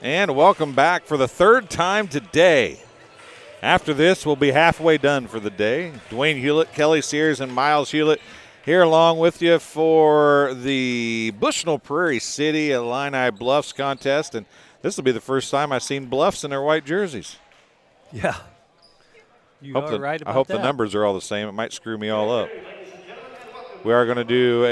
And welcome back for the third time today. After this, we'll be halfway done for the day. Dwayne Hewlett, Kelly Sears, and Miles Hewlett here along with you for the Bushnell Prairie City Illini Bluffs contest. And this will be the first time I've seen Bluffs in their white jerseys. Yeah. You are right about that. I hope the numbers are all the same. It might screw me all up. We are going to do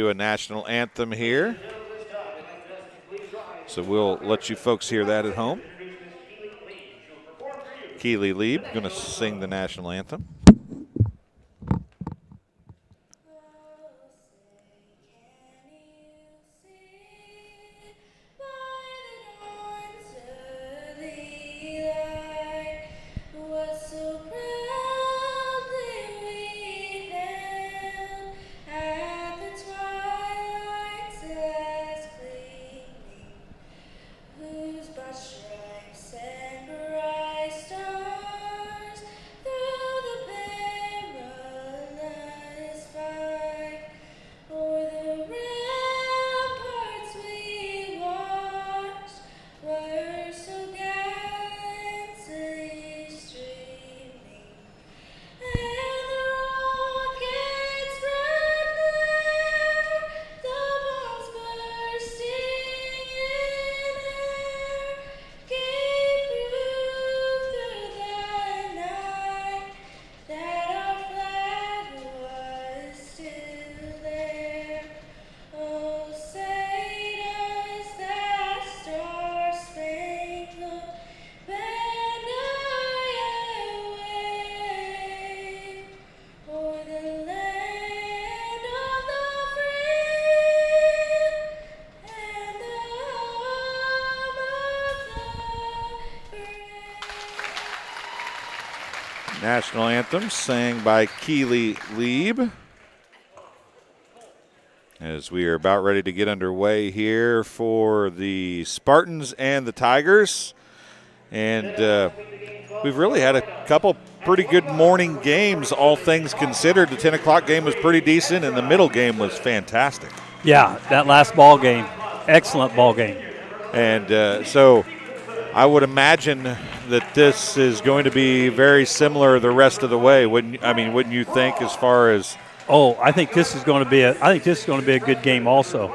a national anthem here. So we'll let you folks hear that at home. Keely Lieb going to sing the national anthem. National anthem sang by Keely Lieb. As we are about ready to get underway here for the Spartans and the Tigers. And we've really had a couple pretty good morning games, all things considered. The 10 o'clock game was pretty decent, and the middle game was fantastic. Yeah, that last ball game, excellent ball game. And so I would imagine that this is going to be very similar the rest of the way. Wouldn't you think, as far as? Oh, I think this is going to be a good game also.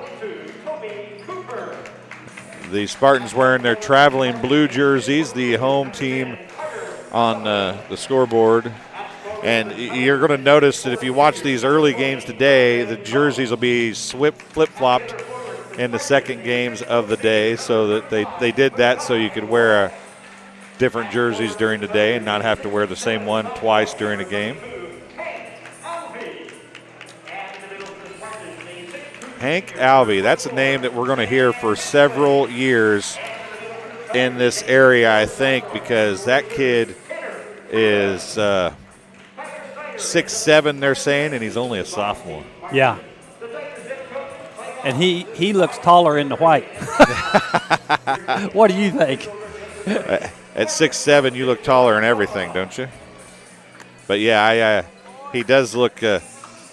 The Spartans wearing their traveling blue jerseys, the home team on the scoreboard. And you're going to notice that if you watch these early games today, the jerseys will be flip-flopped in the second games of the day, so that they did that so you could wear different jerseys during the day and not have to wear the same one twice during a game. Hank Alvey, that's a name that we're going to hear for several years in this area, I think, because that kid is 6'7", they're saying, and he's only a sophomore. Yeah. And he looks taller in the white. What do you think? At 6'7", you look taller in everything, don't you? But, yeah, he does look a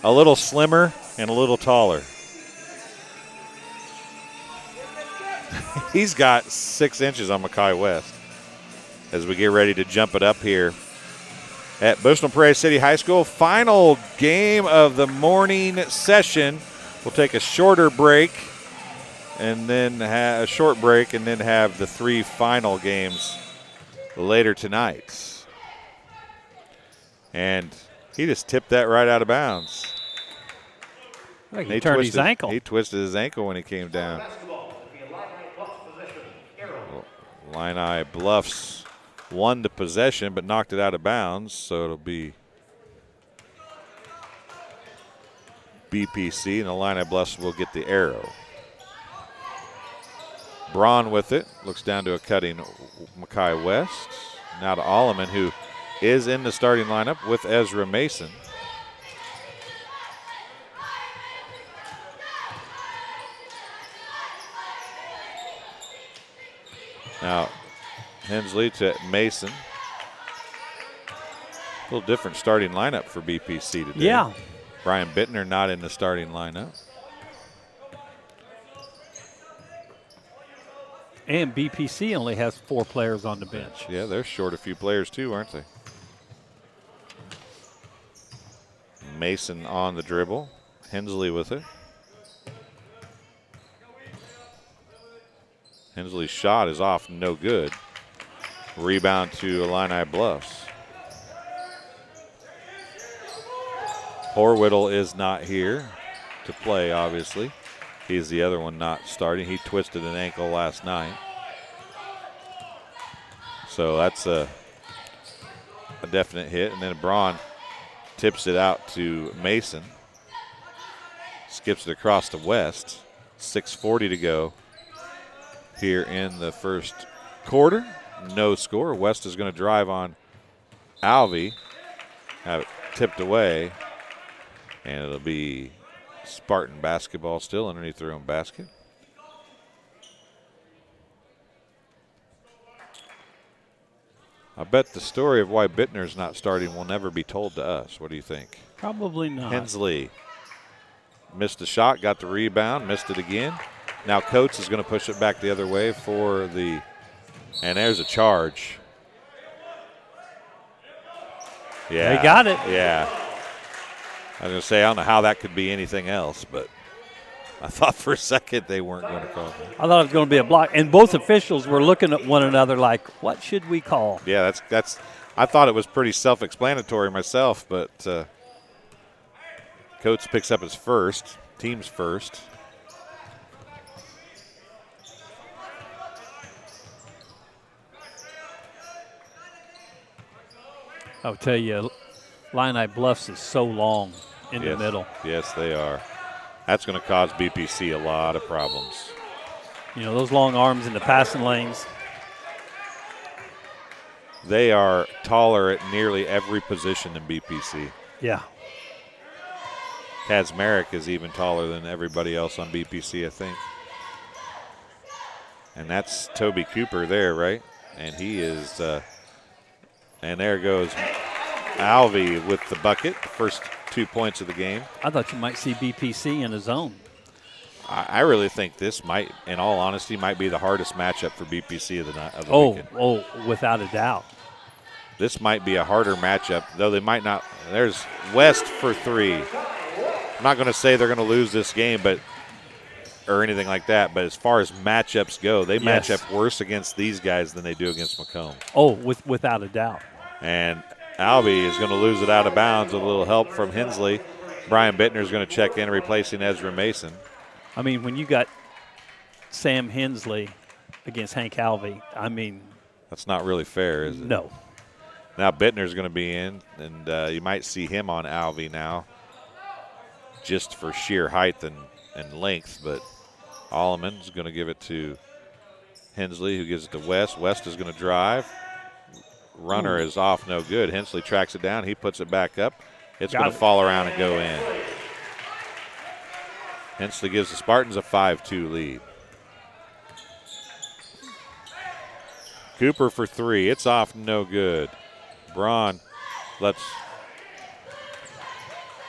little slimmer and a little taller. He's got 6 inches on Mackay West as we get ready to jump it up here at Bushnell Prairie City High School. Final game of the morning session. We'll take a shorter break and then have a short break and then have the 3 final games later tonight. And he just tipped that right out of bounds. Like he turned his ankle. He twisted his ankle when he came down. Illini Bluffs won the possession but knocked it out of bounds, so it'll be BPC, and Illini Bluffs will get the arrow. Braun with it, looks down to a cutting Mackay West. Now to Alleman, who is in the starting lineup with Ezra Mason. Now, Hensley to Mason. A little different starting lineup for BPC today. Yeah, Brian Bittner not in the starting lineup. And BPC only has 4 players on the bench. Yeah, they're short a few players too, aren't they? Mason on the dribble. Hensley with it. Hensley's shot is off, no good. Rebound to Illini Bluffs. Horwittle is not here to play, obviously. He's the other one not starting. He twisted an ankle last night. So that's a definite hit. And then Braun tips it out to Mason. Skips it across to West. 6:40 to go here in the first quarter. No score. West is going to drive on Alvey. Have it tipped away. And it'll be Spartan basketball still underneath their own basket. I bet the story of why Bittner's not starting will never be told to us. What do you think? Probably not. Hensley missed the shot, got the rebound, missed it again. Now Coates is going to push it back the other way for the, and there's a charge. Yeah. They got it. Yeah. I was going to say, I don't know how that could be anything else, but I thought for a second they weren't going to call it. I thought it was going to be a block. And both officials were looking at one another like, what should we call? Yeah, that's. I thought it was pretty self-explanatory myself, but Coates picks up his first, team's first. I'll tell you, Illini Bluffs is so long in the middle. Yes, they are. That's going to cause BPC a lot of problems. You know, those long arms in the passing lanes. They are taller at nearly every position in BPC. Yeah. Kazmarek is even taller than everybody else on BPC, I think. And that's Toby Cooper there, right? And he is, and there goes Alvey with the bucket, the first 2 points of the game. I thought you might see BPC in a zone. I really think this might, in all honesty, might be the hardest matchup for BPC of the weekend. Oh, without a doubt. This might be a harder matchup, though they might not. There's West for 3. I'm not going to say they're going to lose this game, but or anything like that. But as far as matchups go, they match up worse against these guys than they do against Macomb. Oh, without a doubt. And Alvey is going to lose it out of bounds with a little help from Hensley. Brian Bittner is going to check in, replacing Ezra Mason. I mean, when you got Sam Hensley against Hank Alvey, I mean. That's not really fair, is it? No. Now Bittner's going to be in, and you might see him on Alvey now just for sheer height and length. But Alleman's going to give it to Hensley, who gives it to West. West is going to drive. Runner is off, no good. Hensley tracks it down. He puts it back up. It's going to fall around and go in. Hensley gives the Spartans a 5-2 lead. Cooper for 3. It's off, no good. Braun lets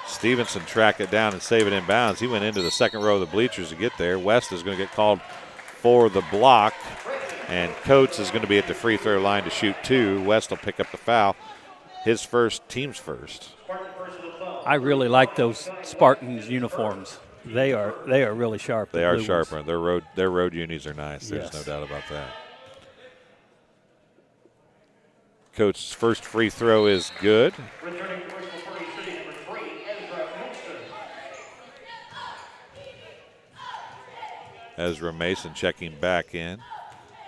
Stevenson track it down and save it in bounds. He went into the second row of the bleachers to get there. West is going to get called for the block, and Coates is going to be at the free throw line to shoot 2. West will pick up the foul. His first, team's first. I really like those Spartans uniforms. They are really sharp. They are sharp. Their road unis are nice. There's Yes. no doubt about that. Coach's first free throw is good. Ezra Mason checking back in,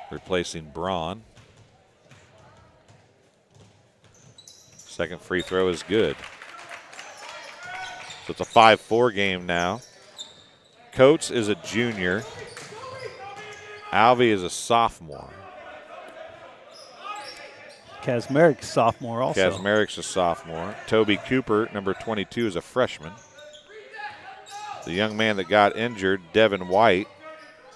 replacing Braun. Second free throw is good. So it's a 5-4 game now. Coates is a junior. Alvey is a sophomore. Kazmarek's sophomore also. Kazmarek's a sophomore. Toby Cooper, number 22, is a freshman. The young man that got injured, Devin White,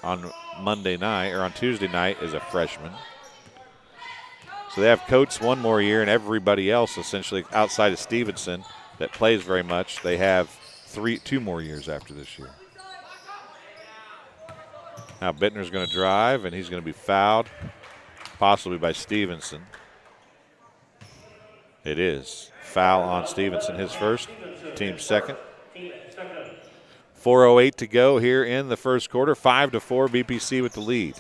on Monday night or on Tuesday night, is a freshman. So they have Coates one more year, and everybody else essentially outside of Stevenson that plays very much. They have 2 more years after this year. Now Bittner's going to drive, and he's going to be fouled, possibly by Stevenson. It is. Foul on Stevenson, his first, team's second. 4:08 to go here in the first quarter. 5-4, BPC with the lead.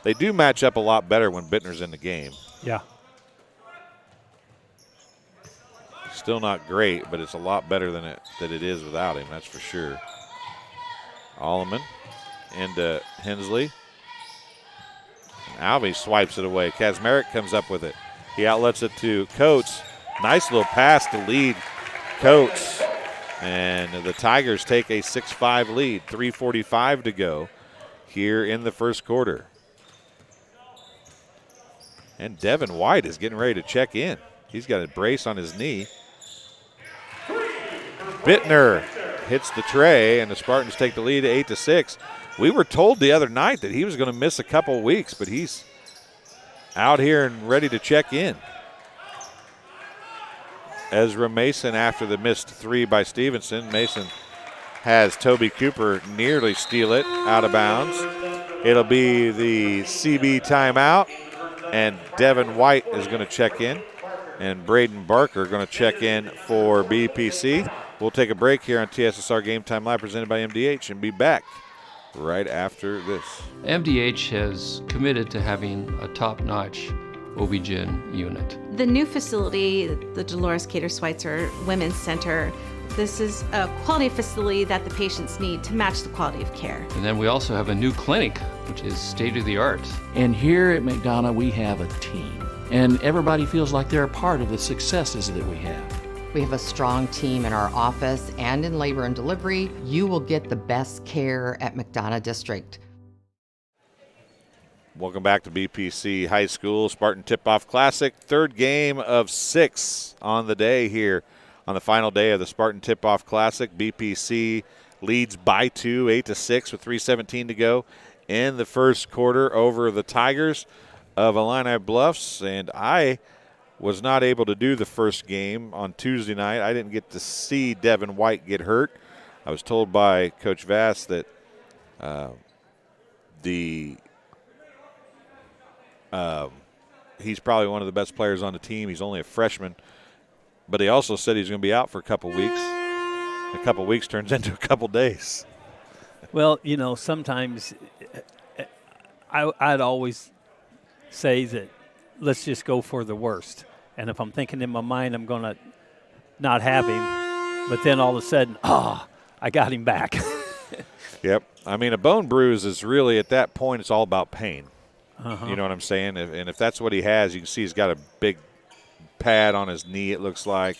They do match up a lot better when Bittner's in the game. Yeah. Still not great, but it's a lot better than it is without him, that's for sure. Alleman into Hensley. Alvey swipes it away. Kazmarek comes up with it. He outlets it to Coates. Nice little pass to lead Coates. And the Tigers take a 6-5 lead. 3:45 to go here in the first quarter. And Devin White is getting ready to check in. He's got a brace on his knee. Bittner hits the tray, and the Spartans take the lead 8-6. We were told the other night that he was going to miss a couple weeks, but he's out here and ready to check in. Ezra Mason after the missed 3 by Stevenson. Mason has Toby Cooper nearly steal it out of bounds. It'll be the CB timeout, and Devin White is going to check in, and Braden Barker going to check in for BPC. We'll take a break here on TSSR Game Time Live presented by MDH and be back right after this. MDH has committed to having a top-notch OB-GYN unit. The new facility, the Dolores Cater Schweitzer Women's Center, this is a quality facility that the patients need to match the quality of care. And then we also have a new clinic, which is state-of-the-art. And here at McDonough, we have a team. And everybody feels like they're a part of the successes that we have. We have a strong team in our office and in labor and delivery. You will get the best care at McDonough District. Welcome back to BPC High School Spartan Tip-Off Classic. Third game of 6 on the day here on the final day of the Spartan Tip-Off Classic. BPC leads by 2, 8-6 with 3:17 to go in the first quarter over the Tigers of Illini Bluffs. And I was not able to do the first game on Tuesday night. I didn't get to see Devin White get hurt. I was told by Coach Vass that he's probably one of the best players on the team. He's only a freshman. But he also said he's going to be out for a couple weeks. A couple weeks turns into a couple days. Well, you know, sometimes I'd always say that let's just go for the worst. And if I'm thinking in my mind I'm going to not have him, but then all of a sudden, I got him back. Yep. I mean, a bone bruise is really, at that point, it's all about pain. Uh-huh. You know what I'm saying? And if that's what he has, you can see he's got a big pad on his knee, it looks like.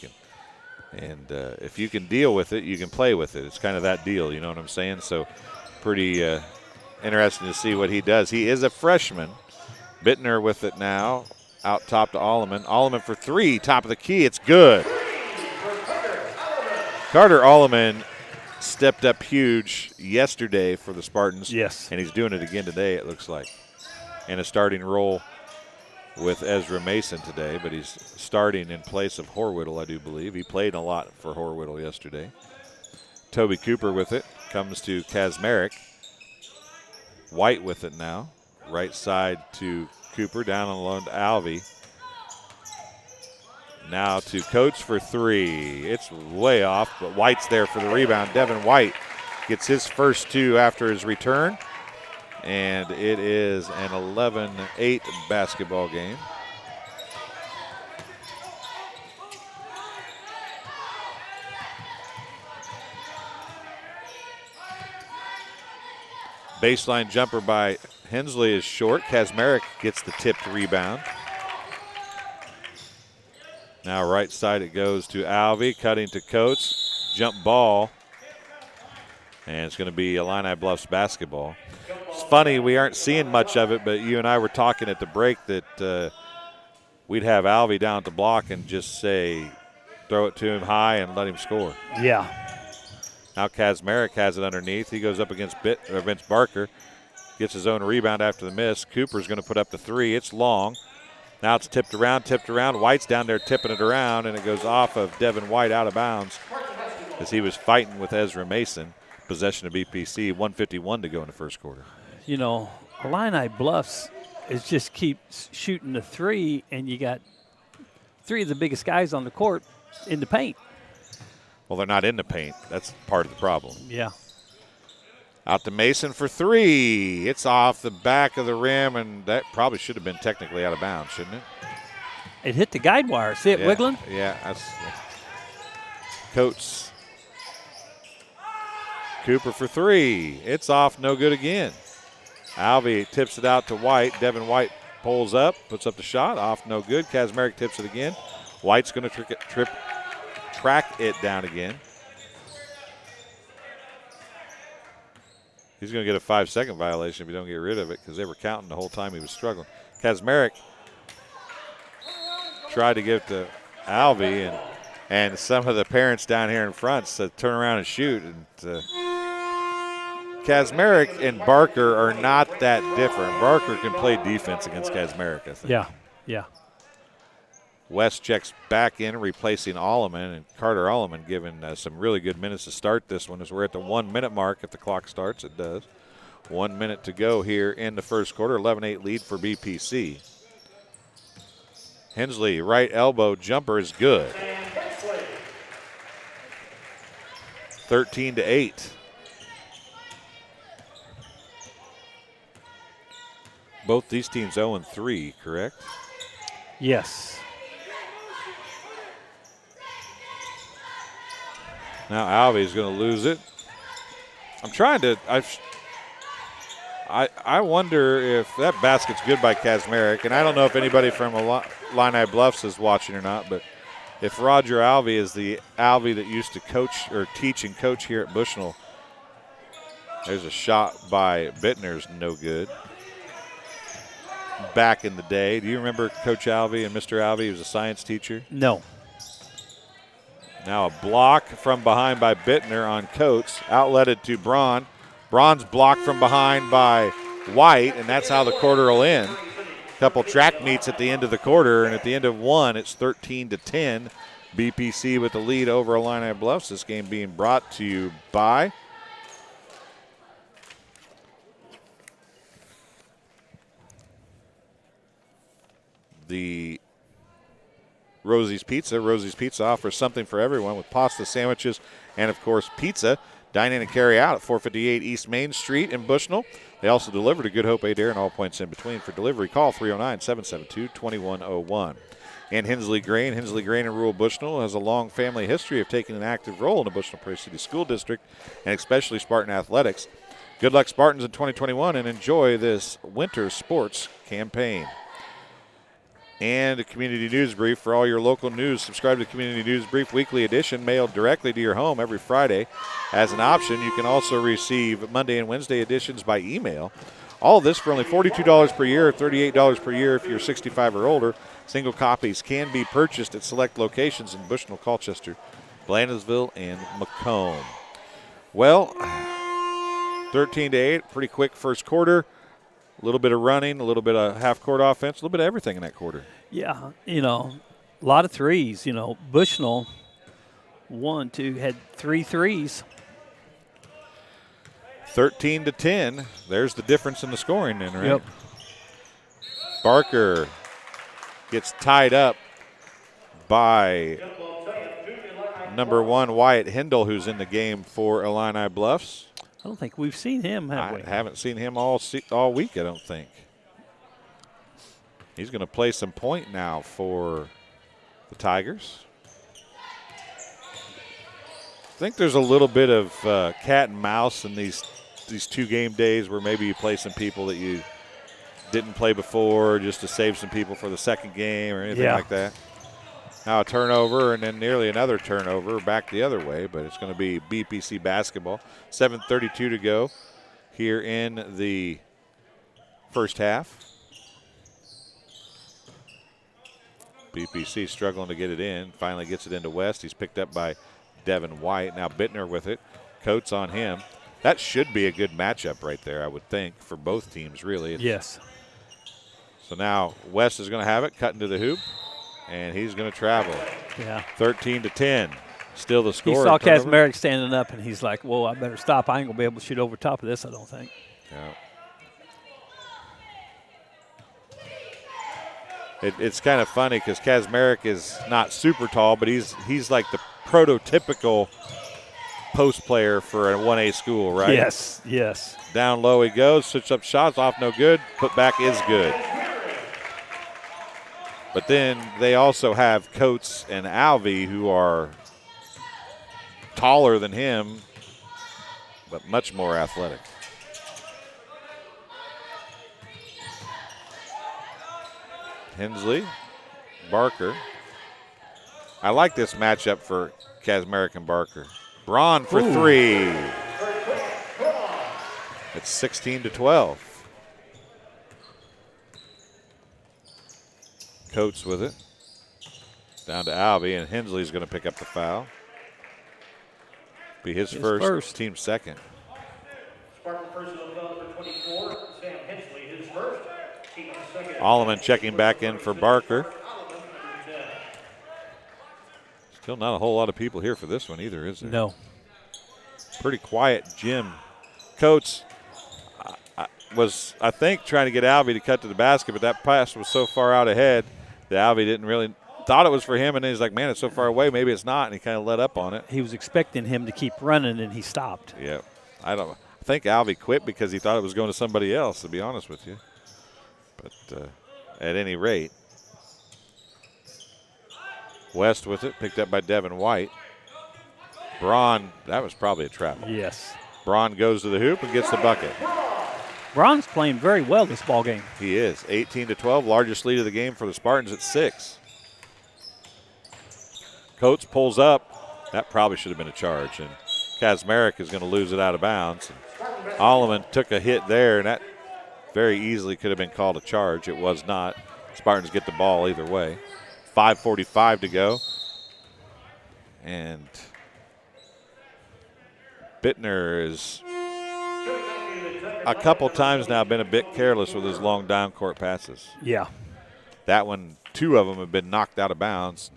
And if you can deal with it, you can play with it. It's kind of that deal, you know what I'm saying? So pretty interesting to see what he does. He is a freshman. Bittner with it now, out top to Alleman. Alleman for 3, top of the key. It's good. Carter Alleman stepped up huge yesterday for the Spartans. Yes. And he's doing it again today, it looks like, in a starting role with Ezra Mason today, but he's starting in place of Horwittle, I do believe. He played a lot for Horwittle yesterday. Toby Cooper with it, comes to Kazmarek. White with it now. Right side to Cooper, down on the loan to Alvey. Now to Coates for 3. It's way off, but White's there for the rebound. Devin White gets his first 2 after his return, and it is an 11-8 basketball game. Baseline jumper by Hensley is short. Kazmarek gets the tipped rebound. Now right side it goes to Alvey, cutting to Coates. Jump ball. And it's going to be Illini Bluffs basketball. It's funny, we aren't seeing much of it, but you and I were talking at the break that we'd have Alvey down at the block and just say, throw it to him high and let him score. Yeah. Now Kazmarek has it underneath. He goes up against Barker. Gets his own rebound after the miss. Cooper's going to put up the 3. It's long. Now it's tipped around. White's down there tipping it around, and it goes off of Devin White out of bounds as he was fighting with Ezra Mason. Possession of BPC, 1:51 to go in the first quarter. You know, Illini Bluffs is just keeps shooting the three, and you got three of the biggest guys on the court in the paint. Well, they're not in the paint. That's part of the problem. Yeah. Out to Mason for three. It's off the back of the rim, and that probably should have been technically out of bounds, shouldn't it? It hit the guide wire. See it wiggling? Yeah, that's Coates. Cooper for three. It's off, no good again. Alvey tips it out to White. Devin White pulls up, puts up the shot, off, no good. Kazmarek tips it again. White's going to track it down again. He's going to get a 5-second violation if you don't get rid of it because they were counting the whole time he was struggling. Kazmarek tried to give it to Alvey, and some of the parents down here in front said turn around and shoot. And Kazmarek and Barker are not that different. Barker can play defense against Kazmarek, I think. Yeah. West checks back in, replacing Alleman, and Carter Alleman given some really good minutes to start this one as we're at the 1 minute mark. If the clock starts, it does. 1 minute to go here in the first quarter. 11-8 lead for BPC. Hensley, right elbow jumper is good. 13-8. Both these teams 0-3, correct? Yes. Now Alvey's going to lose it. I'm trying to. I wonder if that basket's good by Kazmarek, and I don't know if anybody from Illini Bluffs is watching or not, but if Roger Alvey is the Alvey that used to coach or teach and coach here at Bushnell, there's a shot by Bittner's no good. Back in the day, do you remember Coach Alvey and Mr. Alvey? He was a science teacher. No. Now a block from behind by Bittner on Coates, outletted to Braun. Braun's blocked from behind by White, and that's how the quarter will end. A couple track meets at the end of the quarter, and at the end of one, it's 13-10. BPC with the lead over Illini Bluffs. This game being brought to you by the Rosie's Pizza. Rosie's Pizza offers something for everyone with pasta, sandwiches, and, of course, pizza. Dine in and carry out at 458 East Main Street in Bushnell. They also deliver to Good Hope, Adair, and all points in between. For delivery, call 309-772-2101. And Hensley Grain. Hensley Grain in rural Bushnell has a long family history of taking an active role in the Bushnell Prairie City School District and especially Spartan athletics. Good luck, Spartans, in 2021, and enjoy this winter sports campaign. And a community news brief for all your local news. Subscribe to Community News Brief Weekly Edition, mailed directly to your home every Friday. As an option, you can also receive Monday and Wednesday editions by email. All of this for only $42 per year, $38 per year if you're 65 or older. Single copies can be purchased at select locations in Bushnell, Colchester, Blandesville, and Macomb. Well, 13-8, pretty quick first quarter. A little bit of running, a little bit of half-court offense, a little bit of everything in that quarter. Yeah, a lot of threes. Bushnell, had 3 threes. 13-10. There's the difference in the scoring then, right? Yep. Barker gets tied up by number 1, Wyatt Hindle, who's in the game for Illini Bluffs. I don't think we've seen him, have we? I haven't seen him all week, I don't think. He's going to play some point now for the Tigers. I think there's a little bit of cat and mouse in these 2 game days where maybe you play some people that you didn't play before just to save some people for the second game or anything like that. Now a turnover and then nearly another turnover back the other way, but it's going to be BPC basketball. 7:32 to go here in the first half. BPC struggling to get it in. Finally gets it into West. He's picked up by Devin White. Now Bittner with it. Coates on him. That should be a good matchup right there, I would think, for both teams, really. Yes. So now West is going to have it, cut into the hoop, and he's going to travel. Yeah. 13-10. Still the score. He saw Kazmarek standing up, and he's like, whoa, I better stop. I ain't going to be able to shoot over top of this, I don't think. Yeah. It's kind of funny because Kazmarek is not super tall, but he's like the prototypical post player for a 1A school, right? Yes, yes. Down low he goes, switch up shots, off no good, put back is good. But then they also have Coates and Alvey who are taller than him, but much more athletic. Hensley, Barker. I like this matchup for Kazmarek and Barker. Braun for three. It's 16-12. Coates with it. Down to Alvey, and Hensley's going to pick up the foul. Be his first, team second. Spartan personal development 24, Sam Hensley, his first. Alleman checking back in for Barker. Still not a whole lot of people here for this one either, is there? No. Pretty quiet gym. Coates was, I think, trying to get Alvey to cut to the basket, but that pass was so far out ahead that Alvey didn't really thought it was for him, and then he's like, man, it's so far away, maybe it's not, and he kind of let up on it. He was expecting him to keep running, and he stopped. Yeah. I think Alvey quit because he thought it was going to somebody else, to be honest with you. But at any rate, West with it, picked up by Devin White. Braun, that was probably a trap. Yes. Braun goes to the hoop and gets the bucket. Braun's playing very well this ball game. He is. 18-12, largest lead of the game for the Spartans at 6. Coates pulls up. That probably should have been a charge. And Kazmarek is going to lose it out of bounds. Alleman took a hit there, and that very easily could have been called a charge. It was not. Spartans get the ball either way. 5:45 to go. And Bittner is a couple times now been a bit careless with his long down court passes. Yeah. That one, 2 of them have been knocked out of bounds.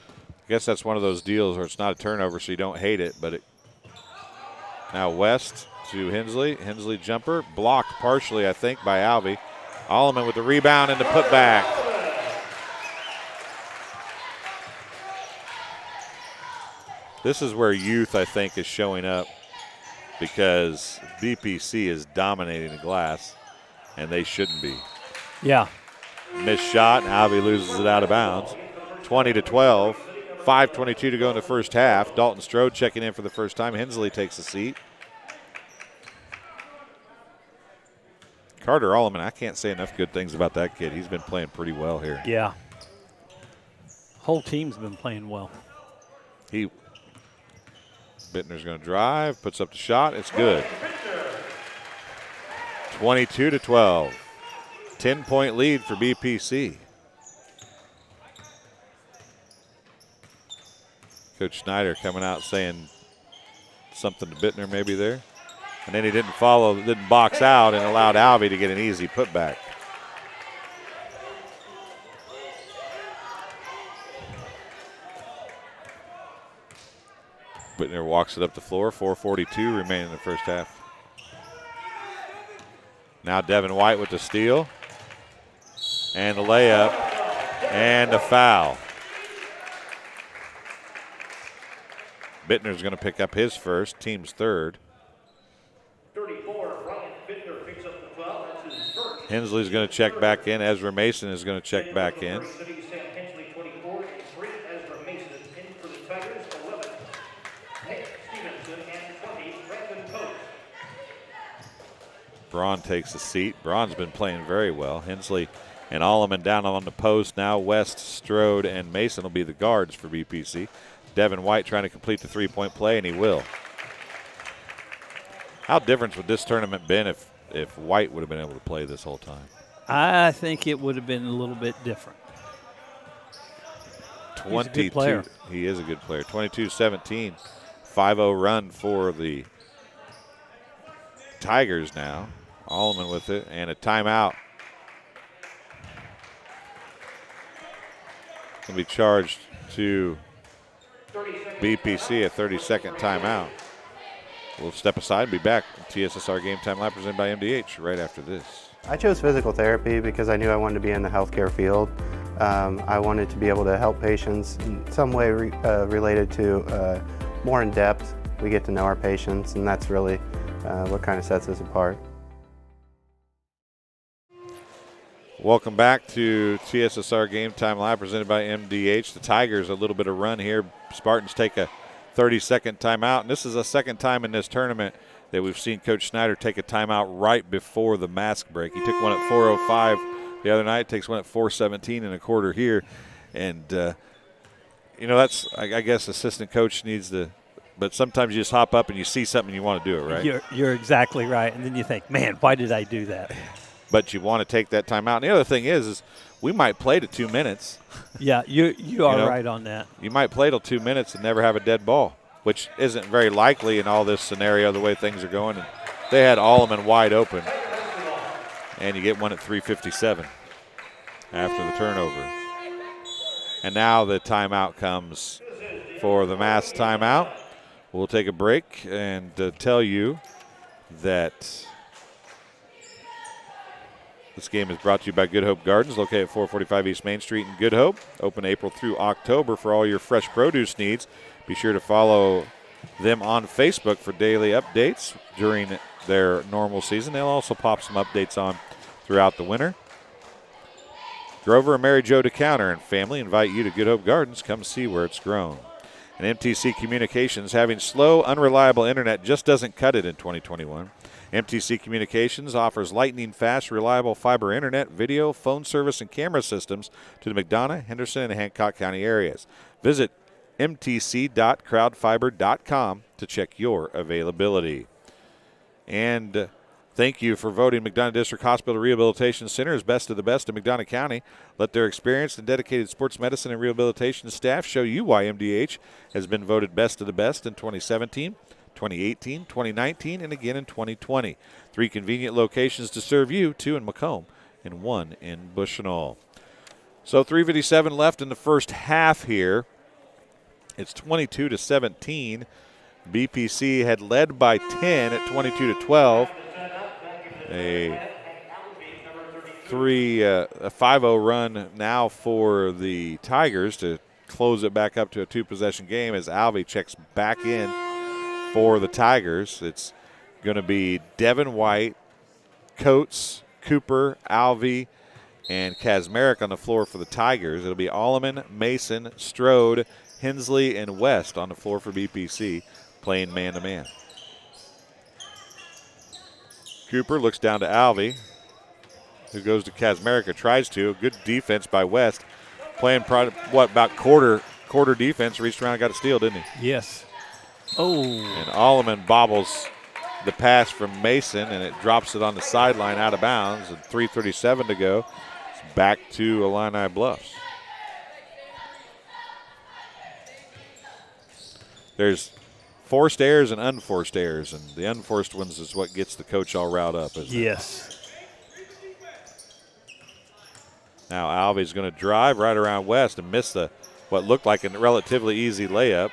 I guess that's one of those deals where it's not a turnover, so you don't hate it. But now West to Hensley. Hensley jumper, blocked partially, I think, by Alvey. Alleman with the rebound and the putback. This is where youth, I think, is showing up because BPC is dominating the glass, and they shouldn't be. Yeah. Missed shot, and Alvey loses it out of bounds. 20-12, 5:22 to go in the first half. Dalton Strode checking in for the first time. Hensley takes a seat. Carter Alleman, I can't say enough good things about that kid. He's been playing pretty well here. Yeah. Whole team's been playing well. Bittner's going to drive, puts up the shot. It's good. 22-12. 10-point lead for BPC. Coach Schneider coming out saying something to Bittner maybe there. And then he didn't box out and allowed Alvey to get an easy putback. Bittner walks it up the floor. 4:42 remaining in the first half. Now Devin White with the steal. And the layup. And a foul. Bittner's going to pick up his first, team's third. 34, Ryan Bittner picks up the foul. That's his first. Hensley's going to check back in. Ezra Mason is going to check back in. Sam Hensley, 24, and 3. Ezra Mason in for the Tigers, 11. Nick Stevenson, and 20. Brandon Coates. Braun takes a seat. Braun's been playing very well. Hensley and Alleman down on the post. Now West, Strode, and Mason will be the guards for BPC. Devin White trying to complete the three-point play, and he will. How different would this tournament been if White would have been able to play this whole time? I think it would have been a little bit different. 22. He's a good player. He is a good player. 22-17. 5-0 run for the Tigers now. Alleman with it, and a timeout. going to be charged to BPC, a 30-second timeout. We'll step aside and be back. TSSR Game Time Live presented by MDH right after this. I chose physical therapy because I knew I wanted to be in the healthcare field. I wanted to be able to help patients in some way related to more in depth. We get to know our patients, and that's really what kind of sets us apart. Welcome back to TSSR Game Time Live presented by MDH. The Tigers, a little bit of run here. Spartans take a 30-second timeout, and this is the second time in this tournament that we've seen Coach Snyder take a timeout right before the mask break. He took one at 4:05 the other night, takes one at 4:17 and a quarter here. And, that's, I guess, assistant coach needs to, but sometimes you just hop up and you see something and you want to do it, right? You're exactly right. And then you think, man, why did I do that? But you want to take that timeout. And the other thing is we might play to 2 minutes. Yeah, you are right on that. You might play till 2 minutes and never have a dead ball, which isn't very likely in all this scenario, the way things are going. And they had Alleman wide open, and you get one at 3:57 after the turnover. And now the timeout comes for the mass timeout. We'll take a break and tell you that this game is brought to you by Good Hope Gardens, located at 445 East Main Street in Good Hope. Open April through October for all your fresh produce needs. Be sure to follow them on Facebook for daily updates during their normal season. They'll also pop some updates on throughout the winter. Grover and Mary Jo DeCounter and family invite you to Good Hope Gardens. Come see where it's grown. And MTC Communications, having slow, unreliable internet just doesn't cut it in 2021. MTC Communications offers lightning-fast, reliable fiber internet, video, phone service, and camera systems to the McDonough, Henderson, and Hancock County areas. Visit mtc.crowdfiber.com to check your availability. And thank you for voting McDonough District Hospital Rehabilitation Center as best of the best in McDonough County. Let their experienced and dedicated sports medicine and rehabilitation staff show you why MDH has been voted best of the best in 2017. 2018, 2019, and again in 2020. 3 convenient locations to serve you, 2 in Macomb and 1 in Bushnell. So 3:57 left in the first half here. It's 22-17. BPC had led by 10 at 22-12. A 5-0 run now for the Tigers to close it back up to a 2-possession game as Alvey checks back in for the Tigers. It's going to be Devin White, Coates, Cooper, Alvey, and Kazmarek on the floor for the Tigers. It'll be Alleman, Mason, Strode, Hensley, and West on the floor for BPC playing man-to-man. Cooper looks down to Alvey, who goes to Kazmarek, or tries to. Good defense by West. Playing about quarter defense, reached around and got a steal, didn't he? Yes. Oh. And Alleman bobbles the pass from Mason, and it drops it on the sideline out of bounds. And 3:37 to go. It's back to Illini Bluffs. There's forced errors and unforced errors, and the unforced ones is what gets the coach all riled up. Yes. Now Alvey's going to drive right around West and miss what looked like a relatively easy layup.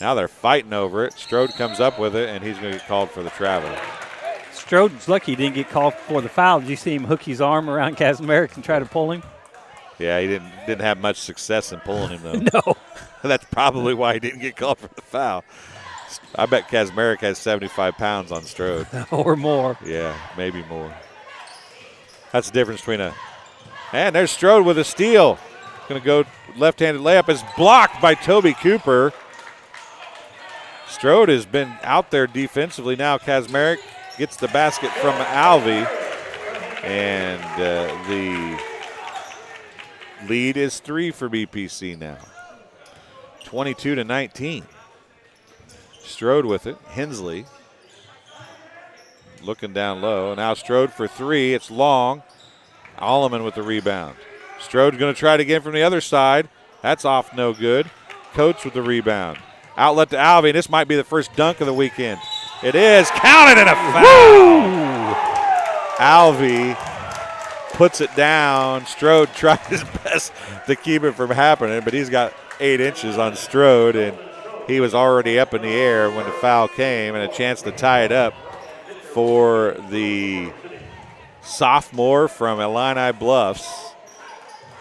Now they're fighting over it. Strode comes up with it, and he's going to get called for the travel. Strode's lucky he didn't get called for the foul. Did you see him hook his arm around Kazmarek and try to pull him? Yeah, he didn't have much success in pulling him, though. No. That's probably why he didn't get called for the foul. I bet Kazmarek has 75 pounds on Strode. Or more. Yeah, maybe more. That's the difference between and there's Strode with a steal. Going to go left-handed layup. Is blocked by Toby Cooper. Strode has been out there defensively. Now Kazmarek gets the basket from Alvey. And the lead is 3 for BPC now. 22-19. Strode with it. Hensley looking down low. Now Strode for 3. It's long. Alleman with the rebound. Strode's going to try it again from the other side. That's off no good. Coates with the rebound. Outlet to Alvey. This might be the first dunk of the weekend. It is. Counted and a foul. Alvey puts it down. Strode tried his best to keep it from happening, but he's got 8 inches on Strode, and he was already up in the air when the foul came, and a chance to tie it up for the sophomore from Illini Bluffs.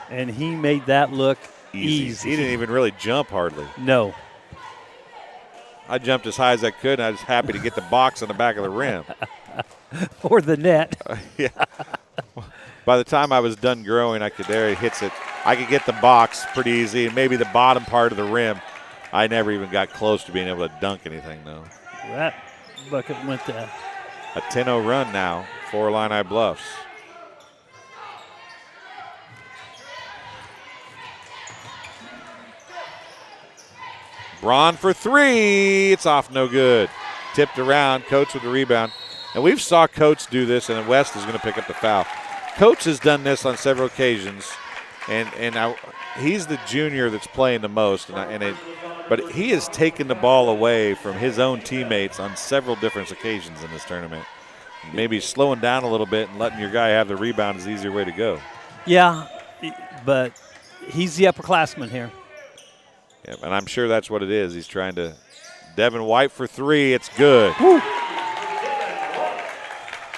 And he made that look easy. He didn't even really jump hardly. No. I jumped as high as I could, and I was happy to get the box on the back of the rim. Or the net. Yeah. By the time I was done growing, there he hits it. I could get the box pretty easy, and maybe the bottom part of the rim. I never even got close to being able to dunk anything, though. That bucket went to a 10-0 run now for Illini Bluffs. Braun for 3. It's off, no good. Tipped around. Coates with the rebound. And we've saw Coates do this, and West is going to pick up the foul. Coates has done this on several occasions, and he's the junior that's playing the most. But he has taken the ball away from his own teammates on several different occasions in this tournament. Maybe slowing down a little bit and letting your guy have the rebound is the easier way to go. Yeah, but he's the upperclassman here. Yeah, and I'm sure that's what it is. He's trying to. Devin White for 3. It's good. Woo.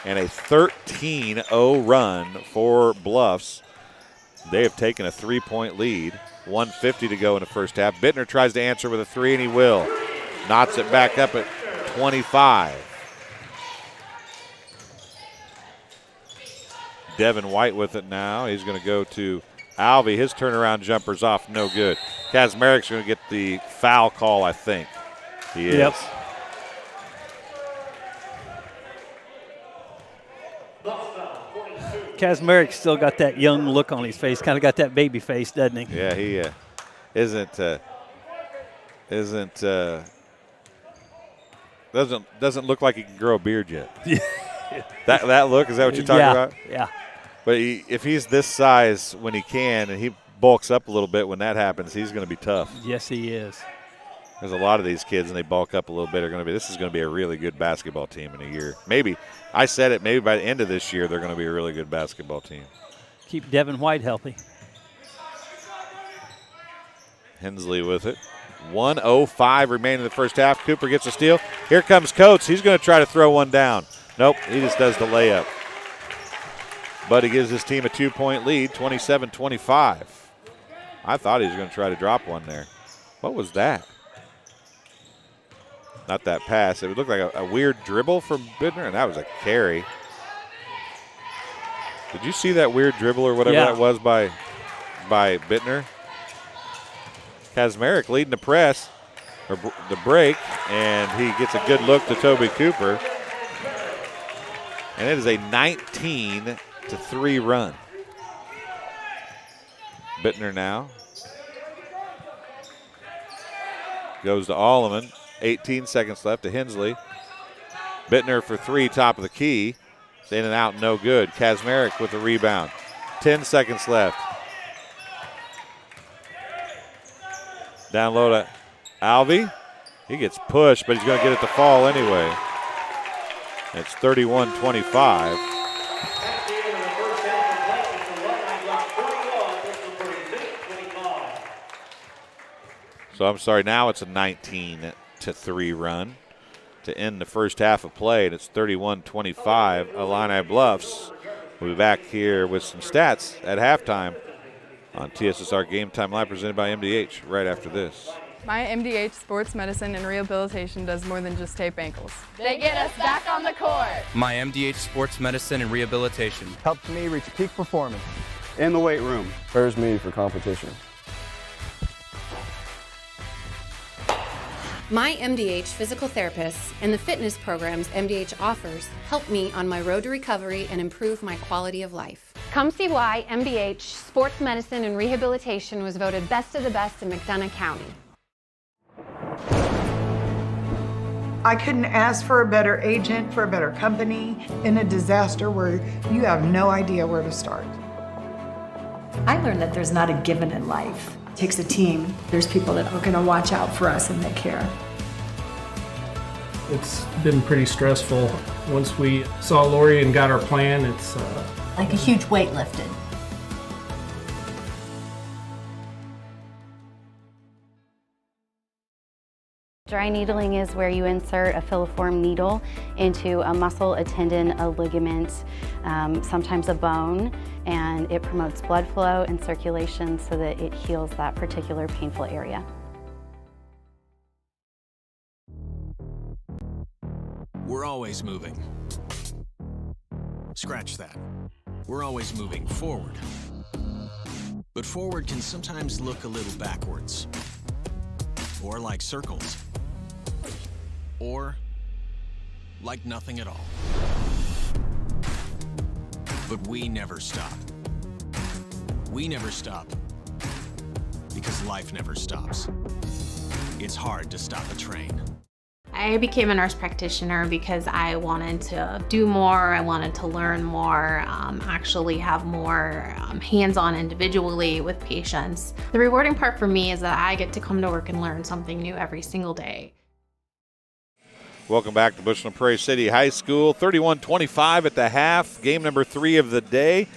And a 13-0 run for Bluffs. They have taken a 3-point lead. 1:50 to go in the first half. Bittner tries to answer with a 3, and he will. Knots it back up at 25. Devin White with it now. He's going to go to Alvey. His turnaround jumper's off, no good. Kazmarek's going to get the foul call, I think. He is. Yep. Kazmarek still got that young look on his face, kind of got that baby face, doesn't he? Yeah, he doesn't look like he can grow a beard yet. that look, is that what you're talking about? Yeah. But if he's this size when he can, and he bulks up a little bit when that happens, he's going to be tough. Yes, he is. There's a lot of these kids, and they bulk up a little bit. This is going to be a really good basketball team in a year. Maybe I said it. Maybe by the end of this year, they're going to be a really good basketball team. Keep Devin White healthy. Hensley with it. 1:05 remaining in the first half. Cooper gets a steal. Here comes Coates. He's going to try to throw one down. Nope, he just does the layup. But he gives his team a 2-point lead, 27-25. I thought he was going to try to drop one there. What was that? Not that pass. It would look like a weird dribble from Bittner, and that was a carry. Did you see that weird dribble or whatever that was by Bittner? Kazmarek leading the press, or the break, and he gets a good look to Toby Cooper. And it is a 19-3 run. Bittner now goes to Alleman. 18 seconds left to Hensley. Bittner for 3, top of the key. It's in and out, no good. Kazmarek with the rebound. 10 seconds left. Down low to Alvey. He gets pushed, but he's going to get it to fall anyway. It's 31-25. So I'm sorry, now it's a 19-3 run to end the first half of play, and it's 31-25. Illini Bluffs. We'll be back here with some stats at halftime on TSSR Game Time Live presented by MDH right after this. My MDH Sports Medicine and Rehabilitation does more than just tape ankles. They get us back on the court. My MDH Sports Medicine and Rehabilitation helps me reach peak performance in the weight room. Prepares me for competition. My MDH physical therapists and the fitness programs MDH offers help me on my road to recovery and improve my quality of life. Come see why MDH Sports Medicine and Rehabilitation was voted best of the best in McDonough County. I couldn't ask for a better agent, for a better company in a disaster where you have no idea where to start. I learned that there's not a given in life. It takes a team. There's people that are going to watch out for us and that care. It's been pretty stressful. Once we saw Lori and got our plan, like a huge weight lifted. Dry needling is where you insert a filiform needle into a muscle, a tendon, a ligament, sometimes a bone, and it promotes blood flow and circulation so that it heals that particular painful area. We're always moving. Scratch that. We're always moving forward. But forward can sometimes look a little backwards, or like circles, or like nothing at all. But we never stop. We never stop because life never stops. It's hard to stop a train. I became a nurse practitioner because I wanted to do more, I wanted to learn more, actually have more hands-on individually with patients. The rewarding part for me is that I get to come to work and learn something new every single day. Welcome back to Bushnell Prairie City High School. 31-25 at the half. Game number 3 of the day.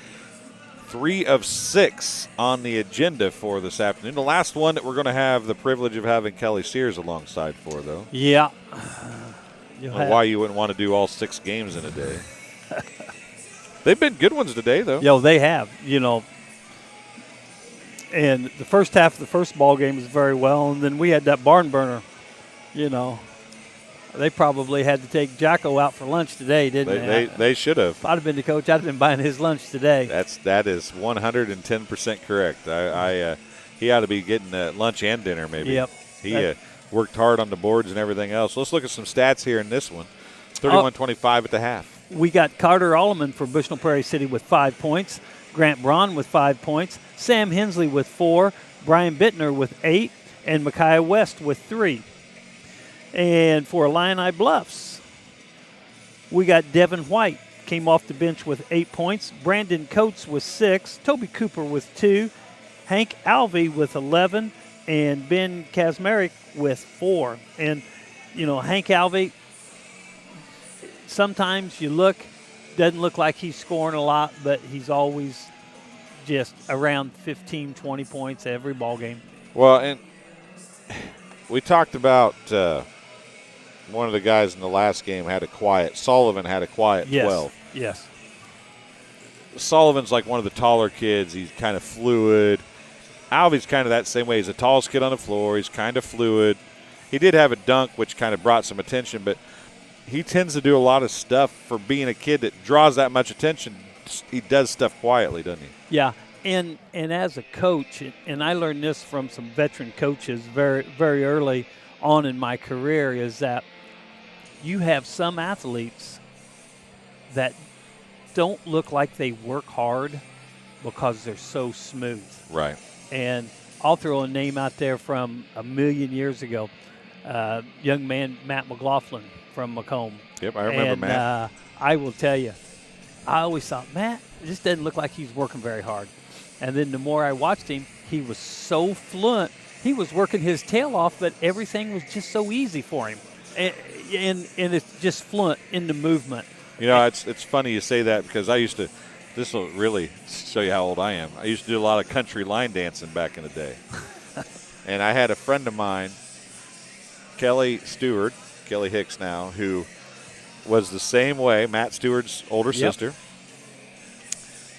3 of 6 on the agenda for this afternoon. The last one that we're going to have the privilege of having Kelly Sears alongside for, though. Yeah. I don't know why you wouldn't want to do all 6 games in a day. They've been good ones today, though. Yo, they have, And the first half of the first ball game was very well, and then we had that barn burner, They probably had to take Jocko out for lunch today, didn't they? They should have. If I'd have been the coach, I'd have been buying his lunch today. That is 110% correct. He ought to be getting lunch and dinner maybe. Yep. He worked hard on the boards and everything else. Let's look at some stats here in this one. 31-25 at the half. We got Carter Alleman for Bushnell Prairie City with 5 points. Grant Braun with 5 points. Sam Hensley with 4. Brian Bittner with 8. And Micaiah West with 3. And for Illini Bluffs, we got Devin White, came off the bench with 8 points. Brandon Coates with 6. Toby Cooper with 2. Hank Alvey with 11. And Ben Kazmarek with 4. And, Hank Alvey, sometimes doesn't look like he's scoring a lot, but he's always just around 15, 20 points every ball game. Well, and we talked about one of the guys in the last game Sullivan had a quiet 12. Yes. Sullivan's like one of the taller kids. He's kind of fluid. Alvey's kind of that same way. He's the tallest kid on the floor. He's kind of fluid. He did have a dunk, which kind of brought some attention, but he tends to do a lot of stuff for being a kid that draws that much attention. He does stuff quietly, doesn't he? Yeah. And as a coach, and I learned this from some veteran coaches very, very early on in my career, is that you have some athletes that don't look like they work hard because they're so smooth. Right. And I'll throw a name out there from a million years ago. Young man, Matt McLaughlin from Macomb. Yep, I remember Matt. I will tell you, I always thought, Matt, this doesn't look like he's working very hard. And then the more I watched him, he was so fluent. He was working his tail off, but everything was just so easy for him. And it's just fluent in the movement. It's funny you say that because this will really show you how old I am. I used to do a lot of country line dancing back in the day. And I had a friend of mine, Kelly Stewart, Kelly Hicks now, who was the same way, Matt Stewart's older sister.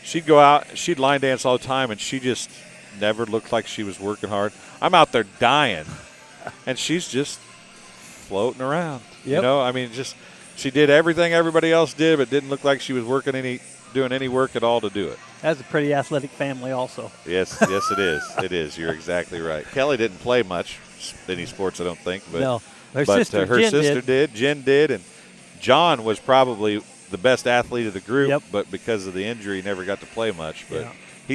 She'd go out, she'd line dance all the time, and she just never looked like she was working hard. I'm out there dying, and she's just floating around. Yep. She did everything everybody else did, but didn't look like she was doing any work at all to do it. That's a pretty athletic family also. Yes, it is. It is. You're exactly right. Kelly didn't play much, any sports, I don't think. But, no. Her sister did. Jen did. And John was probably the best athlete of the group, but because of the injury, never got to play much. But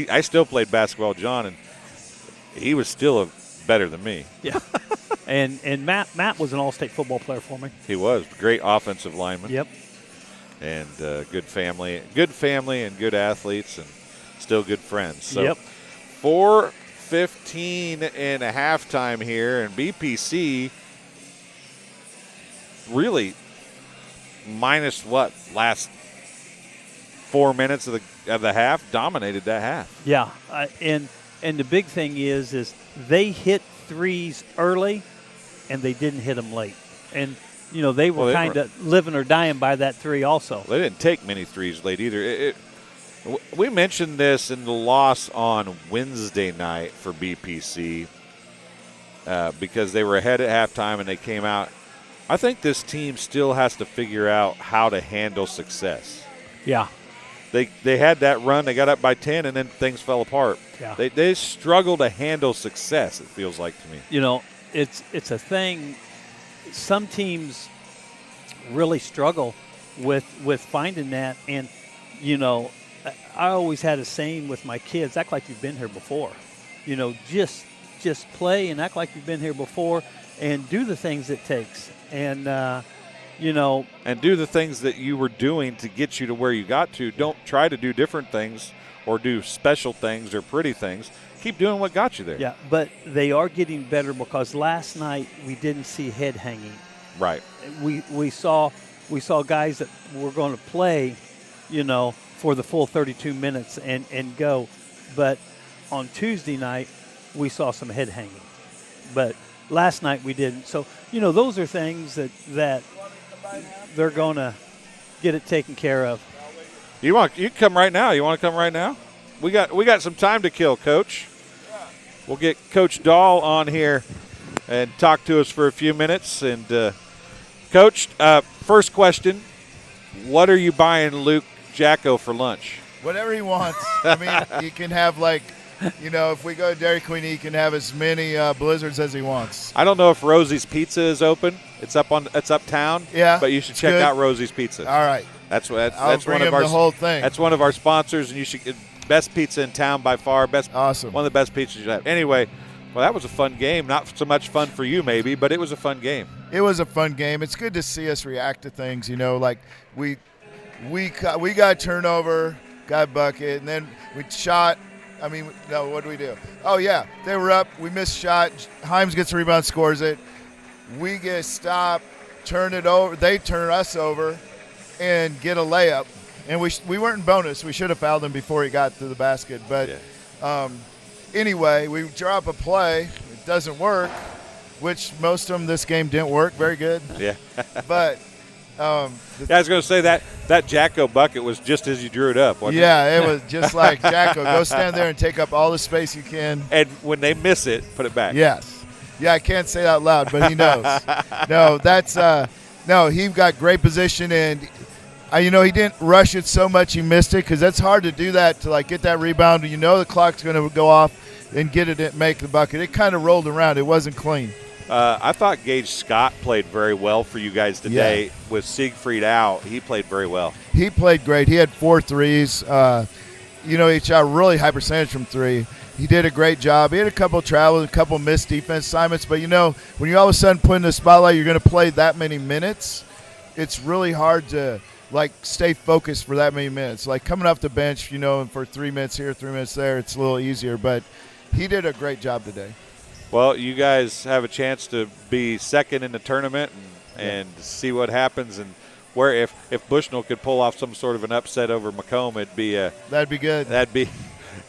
I still played basketball with John, and he was still better than me. Yeah. and Matt was an all-state football player for me. He was. Great offensive lineman. Yep. And good family and good athletes and still good friends. So 4:15 and a halftime here, and BPC really minus last 4 minutes of the half, dominated that half. Yeah, and the big thing is they hit threes early, and they didn't hit them late. And, they were kind of living or dying by that three also. They didn't take many threes late either. We mentioned this in the loss on Wednesday night for BPC because they were ahead at halftime and they came out. I think this team still has to figure out how to handle success. Yeah. They had that run. They got up by 10, and then things fell apart. Yeah. They struggle to handle success, it feels like to me. It's a thing. Some teams really struggle with finding that. And, I always had a saying with my kids, act like you've been here before. Just play and act like you've been here before and do the things it takes. And, and do the things that you were doing to get you to where you got to. Don't try to do different things or do special things or pretty things. Keep doing what got you there. Yeah, but they are getting better because last night we didn't see head hanging. Right. We saw guys that were going to play, for the full 32 minutes and go. But on Tuesday night, we saw some head hanging. But last night we didn't. So, those are things that they're going to get it taken care of. You can come right now. You want to come right now? We got some time to kill, Coach. We'll get Coach Dahl on here and talk to us for a few minutes. And, Coach, first question, what are you buying Luke Jacko for lunch? Whatever he wants. I mean, he can have if we go to Dairy Queen, he can have as many blizzards as he wants. I don't know if Rosie's Pizza is open. It's uptown. Yeah, but you should check out Rosie's Pizza. All right. That's I'll bring one of our the whole thing. That's one of our sponsors, and you should get best pizza in town by far. Awesome. One of the best pizzas you have. Anyway, well, that was a fun game. Not so much fun for you maybe, but it was a fun game. It was a fun game. It's good to see us react to things. Like we got turnover, got a bucket, and then we shot. I mean, no, what do we do? Oh, yeah, they were up. We missed shot. Himes gets a rebound, scores it. We get stopped, turn it over. They turn us over and get a layup. And we weren't in bonus. We should have fouled him before he got to the basket. But anyway, we drop a play. It doesn't work, which most of them this game didn't work. Very good. Yeah. But I was going to say that Jacko bucket was just as you drew it up, wasn't it? Yeah, it was just like, Jacko, go stand there and take up all the space you can. And when they miss it, put it back. Yes. Yeah, I can't say that out loud, but he knows. He got great position, and he didn't rush it so much he missed it because that's hard to do that to, get that rebound. The clock's going to go off and get it and make the bucket. It kind of rolled around. It wasn't clean. I thought Gage Scott played very well for you guys today. With Siegfried out. He played very well. He played great. He had 4 threes. He shot really high percentage from 3. He did a great job. He had a couple of travels, a couple of missed defense assignments. But, when you all of a sudden put in the spotlight, you're going to play that many minutes, it's really hard to, stay focused for that many minutes. Coming off the bench, and for 3 minutes here, 3 minutes there, it's a little easier. But he did a great job today. Well, you guys have a chance to be second in the tournament and see what happens. And where if Bushnell could pull off some sort of an upset over Macomb, that'd be good.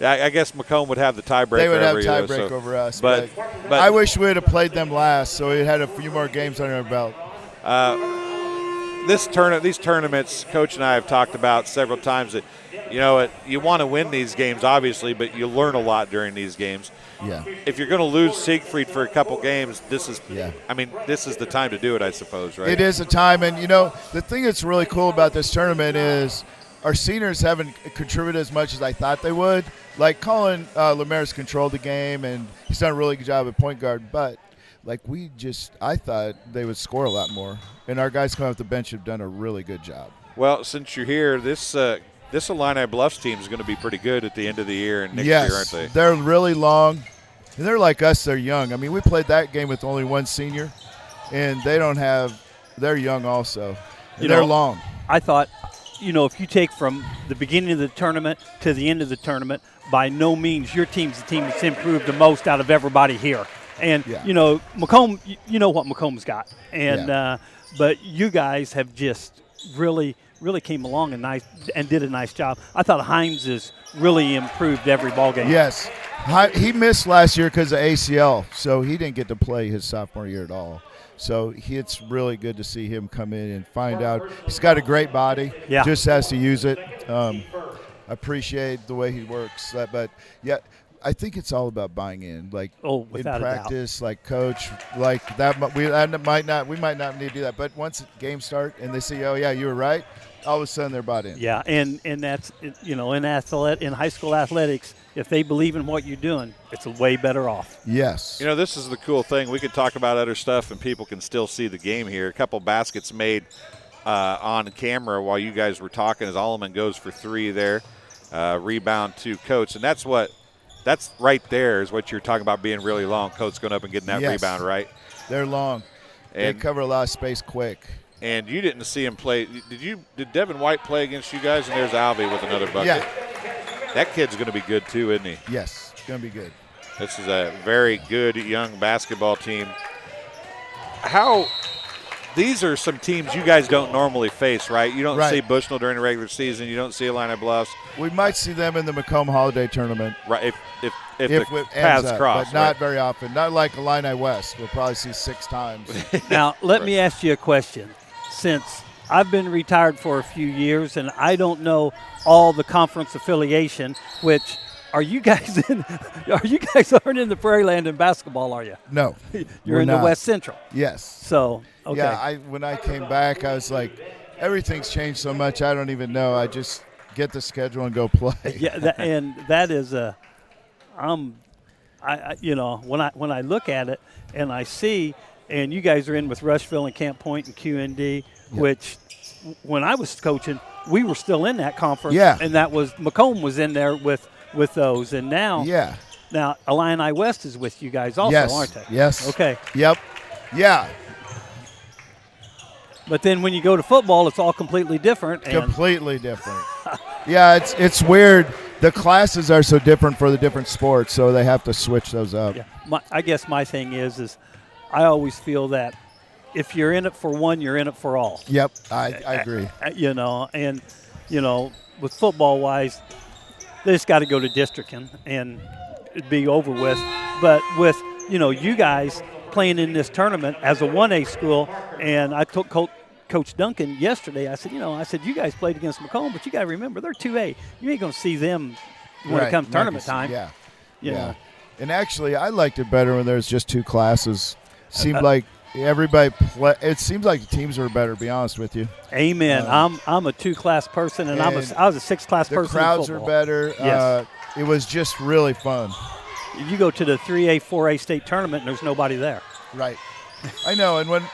I guess Macomb would have the tiebreaker. They would have tiebreak over us. But I wish we would have played them last, so we had a few more games under our belt. These tournaments, Coach and I have talked about several times that, you want to win these games, obviously, but you learn a lot during these games. Yeah. If you're going to lose Siegfried for a couple games, this is the time to do it, I suppose, right? It is a time, and the thing that's really cool about this tournament is our seniors haven't contributed as much as I thought they would. Colin Lemare's controlled the game, and he's done a really good job at point guard, but I thought they would score a lot more, and our guys coming off the bench have done a really good job. Well, since you're here, this Illini Bluffs team is going to be pretty good at the end of the year and next year, aren't they? They're really long. And they're like us. They're young. I mean, we played that game with only one senior, and they're young also. And they're long. I thought, if you take from the beginning of the tournament to the end of the tournament, by no means your team's the team that's improved the most out of everybody here. And, Macomb, what Macomb's got. And but you guys have just really really came along and did a nice job. I thought Hines has really improved every ball game. Yes. He missed last year because of ACL, so he didn't get to play his sophomore year at all. So it's really good to see him come in and find out. He's got a great body. Yeah. Just has to use it. Appreciate the way he works. But, yeah, I think it's all about buying in. Like in practice, like coach, like that. We might not need to do that. But once games start and they see, oh, yeah, you were right, all of a sudden they're bought in. Yeah, and that's, in high school athletics, if they believe in what you're doing, it's way better off. Yes. This is the cool thing. We could talk about other stuff and people can still see the game here. A couple baskets made on camera while you guys were talking as Alleman goes for 3 there. Rebound to Coates. And that's right there is what you're talking about being really long. Coates going up and getting that rebound, right? They're long. They cover a lot of space quick. And you didn't see him play. Did Devin White play against you guys? And there's Alvey with another bucket. Yeah. That kid's going to be good too, isn't he? Yes, it's going to be good. This is a very good young basketball team. These are some teams you guys don't normally face, right? You don't see Bushnell during the regular season. You don't see Illini Bluffs. We might see them in the Macomb Holiday Tournament. Right, if the paths cross. But not very often. Not like Illini West. We'll probably see 6 times. Now, let me ask you a question. Since I've been retired for a few years and I don't know all the conference affiliation, which are you guys aren't in the Prairie Land in basketball, are you? No. You're in the West Central. Yes. So, okay. Yeah, when I came back, I was like, everything's changed so much, I don't even know. I just get the schedule and go play. Yeah, and that is when I look at it and I see, and you guys are in with Rushville and Camp Point and QND, which when I was coaching, we were still in that conference. Yeah. And that was Macomb was in there with those, and now now Illini West is with you guys also, aren't they? Yes. Okay. Yep. Yeah. But then when you go to football, it's all completely different. Completely different. Yeah, it's weird. The classes are so different for the different sports, so they have to switch those up. Yeah. I guess my thing is I always feel that if you're in it for one, you're in it for all. Yep, I agree. With football-wise, they just got to go to districting and it'd be over with. But with, you guys playing in this tournament as a 1A school, and I told Coach Duncan yesterday, I said, you guys played against Macomb, but you got to remember, they're 2A. You ain't going to see them when it comes tournament time. Yeah. Yeah. And actually, I liked it better when there's just 2 classes. Seemed like everybody it seems like the teams are better, to be honest with you. Amen. I'm a 2-class person, and I was a 6-class person. The crowds in are better. Yes. It was just really fun. You go to the 3A, 4A state tournament, and there's nobody there. Right. I know. And when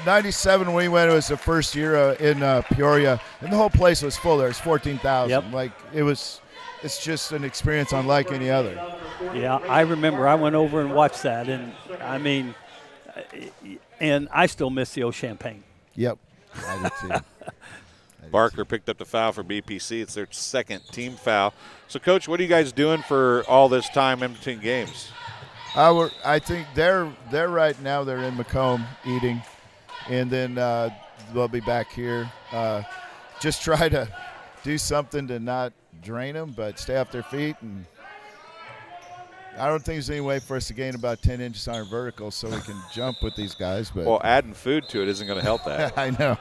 97 when we went, it was the first year in Peoria, and the whole place was full. There was 14,000. Yep. Like it's just an experience unlike any other. Yeah, I remember. I went over and watched that, and I mean. And I still miss the old champagne. Yep, I did too. Barker picked up the foul for BPC. It's their 2nd team foul. So, Coach, what are you guys doing for all this time in between games? I think they're right now. They're in Macomb eating, and then they'll be back here. Just try to do something to not drain them, but stay off their feet. And I don't think there's any way for us to gain about 10 inches on our vertical so we can jump with these guys. But well, adding food to it isn't going to help that. I know.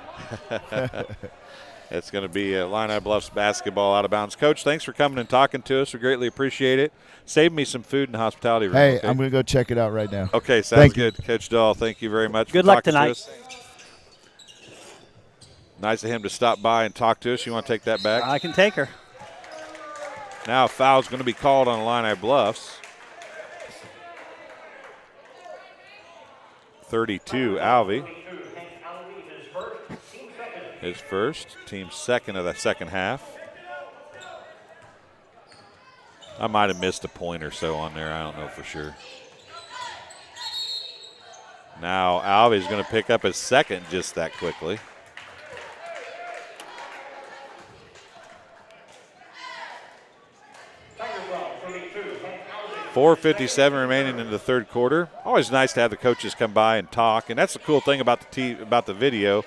It's going to be Illini Bluffs basketball out of bounds. Coach, thanks for coming and talking to us. We greatly appreciate it. Save me some food in the hospitality room. Hey, okay? I'm going to go check it out right now. Okay, sounds good. Coach Dahl, thank you very much Good for luck talking tonight. to us. Nice of him to stop by and talk to us. You want to take that back? I can take her. Now a foul's going to be called on Illini Bluffs. 32, Alvey. His first, team's 2nd of the second half. I might have missed a point or so on there. I don't know for sure. Now Alvey's going to pick up his 2nd just that quickly. .457 remaining in the 3rd quarter. Always nice to have the coaches come by and talk, and that's the cool thing about the video.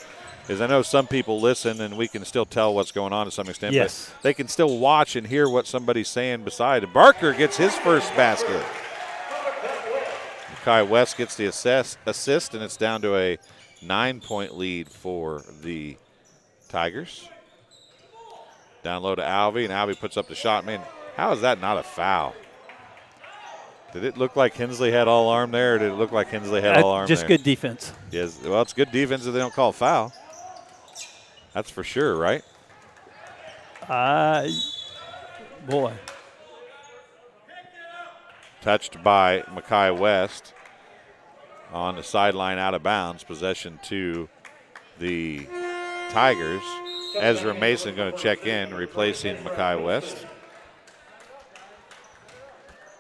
is I know some people listen and we can still tell what's going on to some extent, Yes. but they can still watch and hear what somebody's saying beside. Barker gets his first basket. Kai West gets the assist, and it's down to a 9-point lead for the Tigers. Down low to Alvey, and Alvey puts up the shot. Man, how is that not a foul? Did it look like Hensley had all arm there, or did it look like Hensley had all arm just there? Good defense. Yes, well, it's good defense if they don't call a foul. That's for sure, right? Boy. Touched by Makai West on the sideline out of bounds. Possession to the Tigers. Ezra Mason going to check in, replacing Makai West.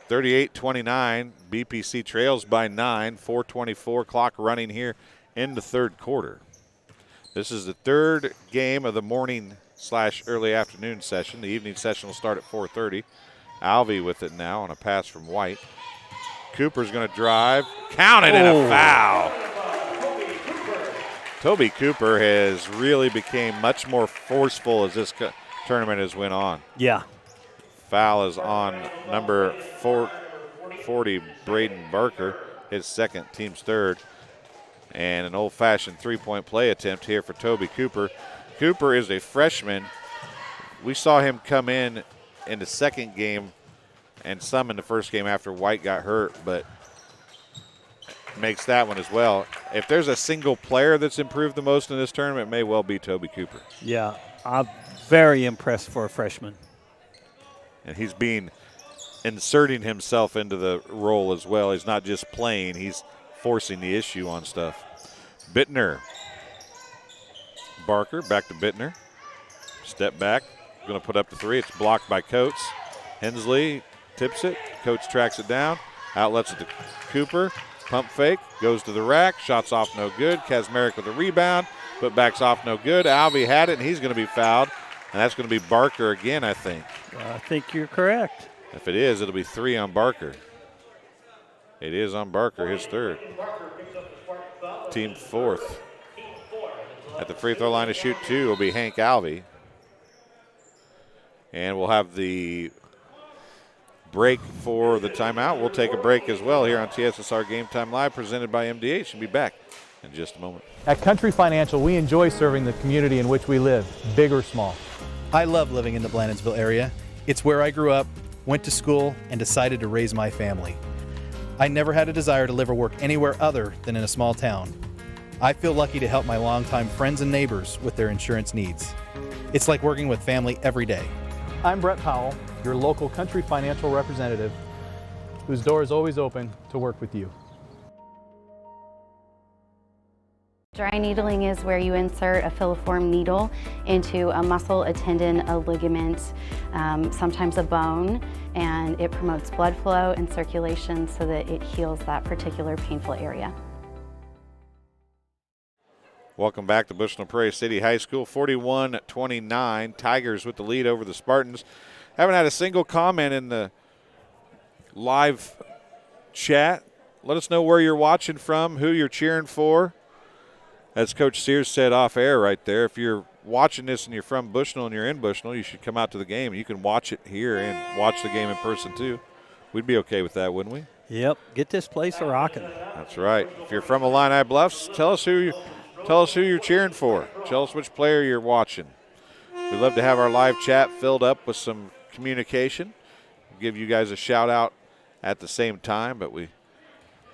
38-29, BPC trails by 9, 4:24 clock running here in the third quarter. This is the third game of the morning/early afternoon session. The evening session will start at 4:30. Alvey with it now on a pass from White. Cooper's going to drive, counted, and a foul. Toby Cooper has really became much more forceful as this tournament has went on. Yeah. Foul is on number 40, Braden Barker, his second, team's third. And an old-fashioned three-point play attempt here for Toby Cooper. Cooper is a freshman. We saw him come in the second game and some in the first game after White got hurt, but makes that one as well. If there's a single player that's improved the most in this tournament, it may well be Toby Cooper. Yeah, I'm very impressed for a freshman. And he's inserting himself into the role as well. He's not just playing, he's forcing the issue on stuff. Bittner. Barker, back to Bittner. Step back, going to put up the three. It's blocked by Coates. Hensley tips it. Coates tracks it down. Outlets it to Cooper. Pump fake, goes to the rack. Shots off no good. Kazmarek with a rebound. Putbacks off no good. Alvey had it, and he's going to be fouled. And that's going to be Barker again, I think. I think you're correct. If it is, it'll be 3 on Barker. It is on Barker, his third. Team fourth. At the free throw line to shoot 2 will be Hank Alvey. And we'll have the break for the timeout. We'll take a break as well here on TSSR Game Time Live, presented by MDH. We'll be back in just a moment. At Country Financial, we enjoy serving the community in which we live, big or small. I love living in the Blandonsville area. It's where I grew up, went to school, and decided to raise my family. I never had a desire to live or work anywhere other than in a small town. I feel lucky to help my longtime friends and neighbors with their insurance needs. It's like working with family every day. I'm Brett Powell, your local Country Financial representative, whose door is always open to work with you. Dry needling is where you insert a filiform needle into a muscle, a tendon, a ligament, sometimes a bone, and it promotes blood flow and circulation so that it heals that particular painful area. Welcome back to Bushnell Prairie City High School. 41-29, Tigers with the lead over the Spartans. Haven't had a single comment in the live chat. Let us know where you're watching from, who you're cheering for. As Coach Sears said off air right there, if you're watching this and you're from Bushnell and you're in Bushnell, you should come out to the game. You can watch it here and watch the game in person too. We'd be okay with that, wouldn't we? Yep, get this place rocking. That's right. If you're from Illini Bluffs, tell us who you're cheering for. Tell us which player you're watching. We'd love to have our live chat filled up with some communication. We'll give you guys a shout out at the same time, but we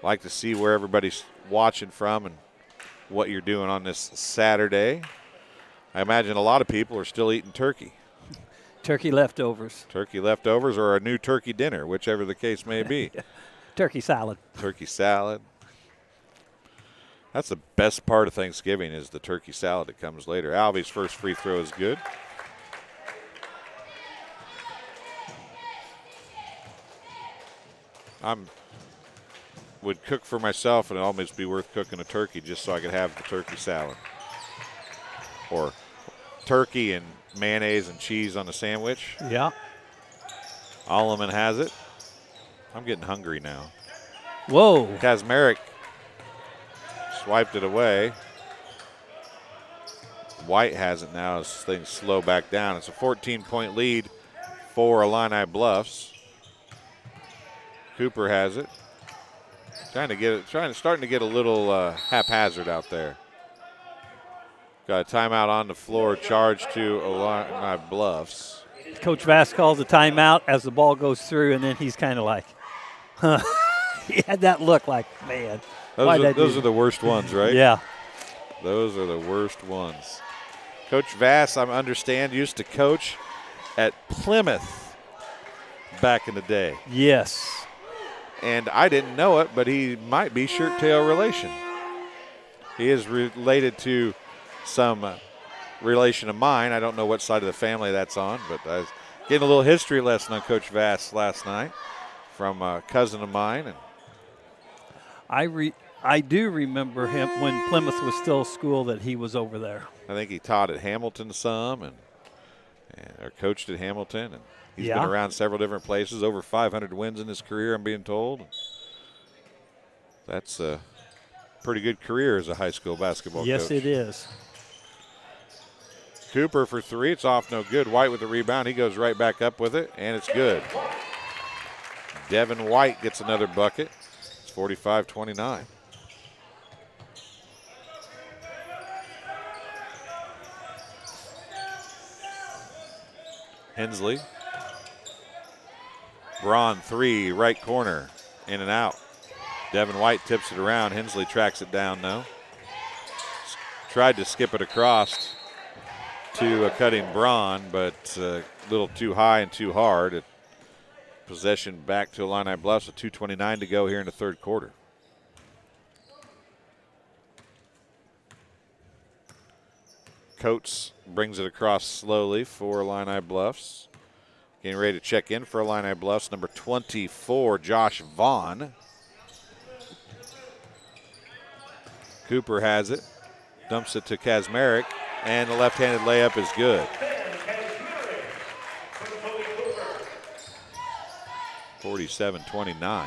like to see where everybody's watching from and what you're doing on this Saturday. I imagine a lot of people are still eating turkey. Turkey leftovers. Turkey leftovers or a new turkey dinner, whichever the case may be. Turkey salad. Turkey salad. That's the best part of Thanksgiving is the turkey salad that comes later. Alvey's first free throw is good. Would cook for myself, and it'd almost be worth cooking a turkey just so I could have the turkey salad. Or turkey and mayonnaise and cheese on a sandwich. Yeah. Alleman has it. I'm getting hungry now. Whoa. Kazmarek swiped it away. White has it now as things slow back down. It's a 14-point lead for Illini Bluffs. Cooper has it. Starting to get a little haphazard out there. Got a timeout on the floor, charge to Illini Bluffs. Coach Vass calls a timeout as the ball goes through, and then he's kind of like, huh. He had that look like, man. Those are the worst ones, right? Yeah. Those are the worst ones. Coach Vass, I understand, used to coach at Plymouth back in the day. Yes. And I didn't know it, but he might be shirt-tail relation. He is related to some relation of mine. I don't know what side of the family that's on, but I was getting a little history lesson on Coach Vass last night from a cousin of mine. And I do remember him when Plymouth was still a school that he was over there. I think he taught at Hamilton some or coached at Hamilton. And he's been around several different places, over 500 wins in his career, I'm being told. That's a pretty good career as a high school basketball coach. Yes, it is. Cooper for three. It's off, no good. White with the rebound. He goes right back up with it, and it's good. Devin White gets another bucket. It's 45-29. Hensley. Braun, three, right corner, in and out. Devin White tips it around. Hensley tracks it down, though. Tried to skip it across to cutting Braun, but a little too high and too hard. Possession back to Illini Bluffs with 2:29 to go here in the third quarter. Coates brings it across slowly for Illini Bluffs. Getting ready to check in for Illini Bluffs, number 24, Josh Vaughn. Cooper has it, dumps it to Kazmarek, and the left-handed layup is good. 47-29.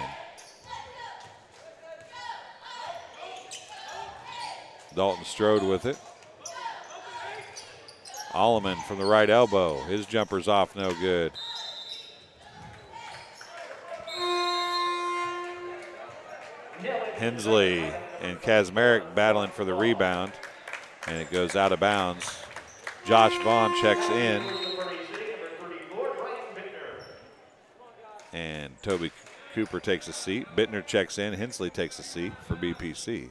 Dalton Strode with it. Alleman from the right elbow. His jumper's off, no good. Hensley and Kazmarek battling for the rebound, and it goes out of bounds. Josh Vaughn checks in. And Toby Cooper takes a seat. Bittner checks in. Hensley takes a seat for BPC.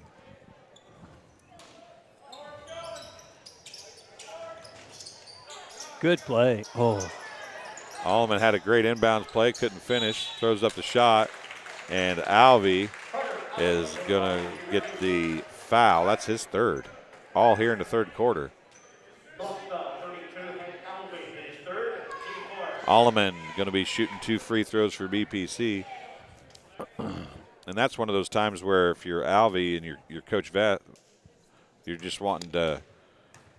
Good play. Oh. Alleman had a great inbounds play, couldn't finish, throws up the shot, and Alvey is going to get the foul. That's his third, all here in the third quarter. Alleman going to be shooting 2 free throws for BPC. And that's one of those times where if you're Alvey and you're Coach Vet, you're just wanting to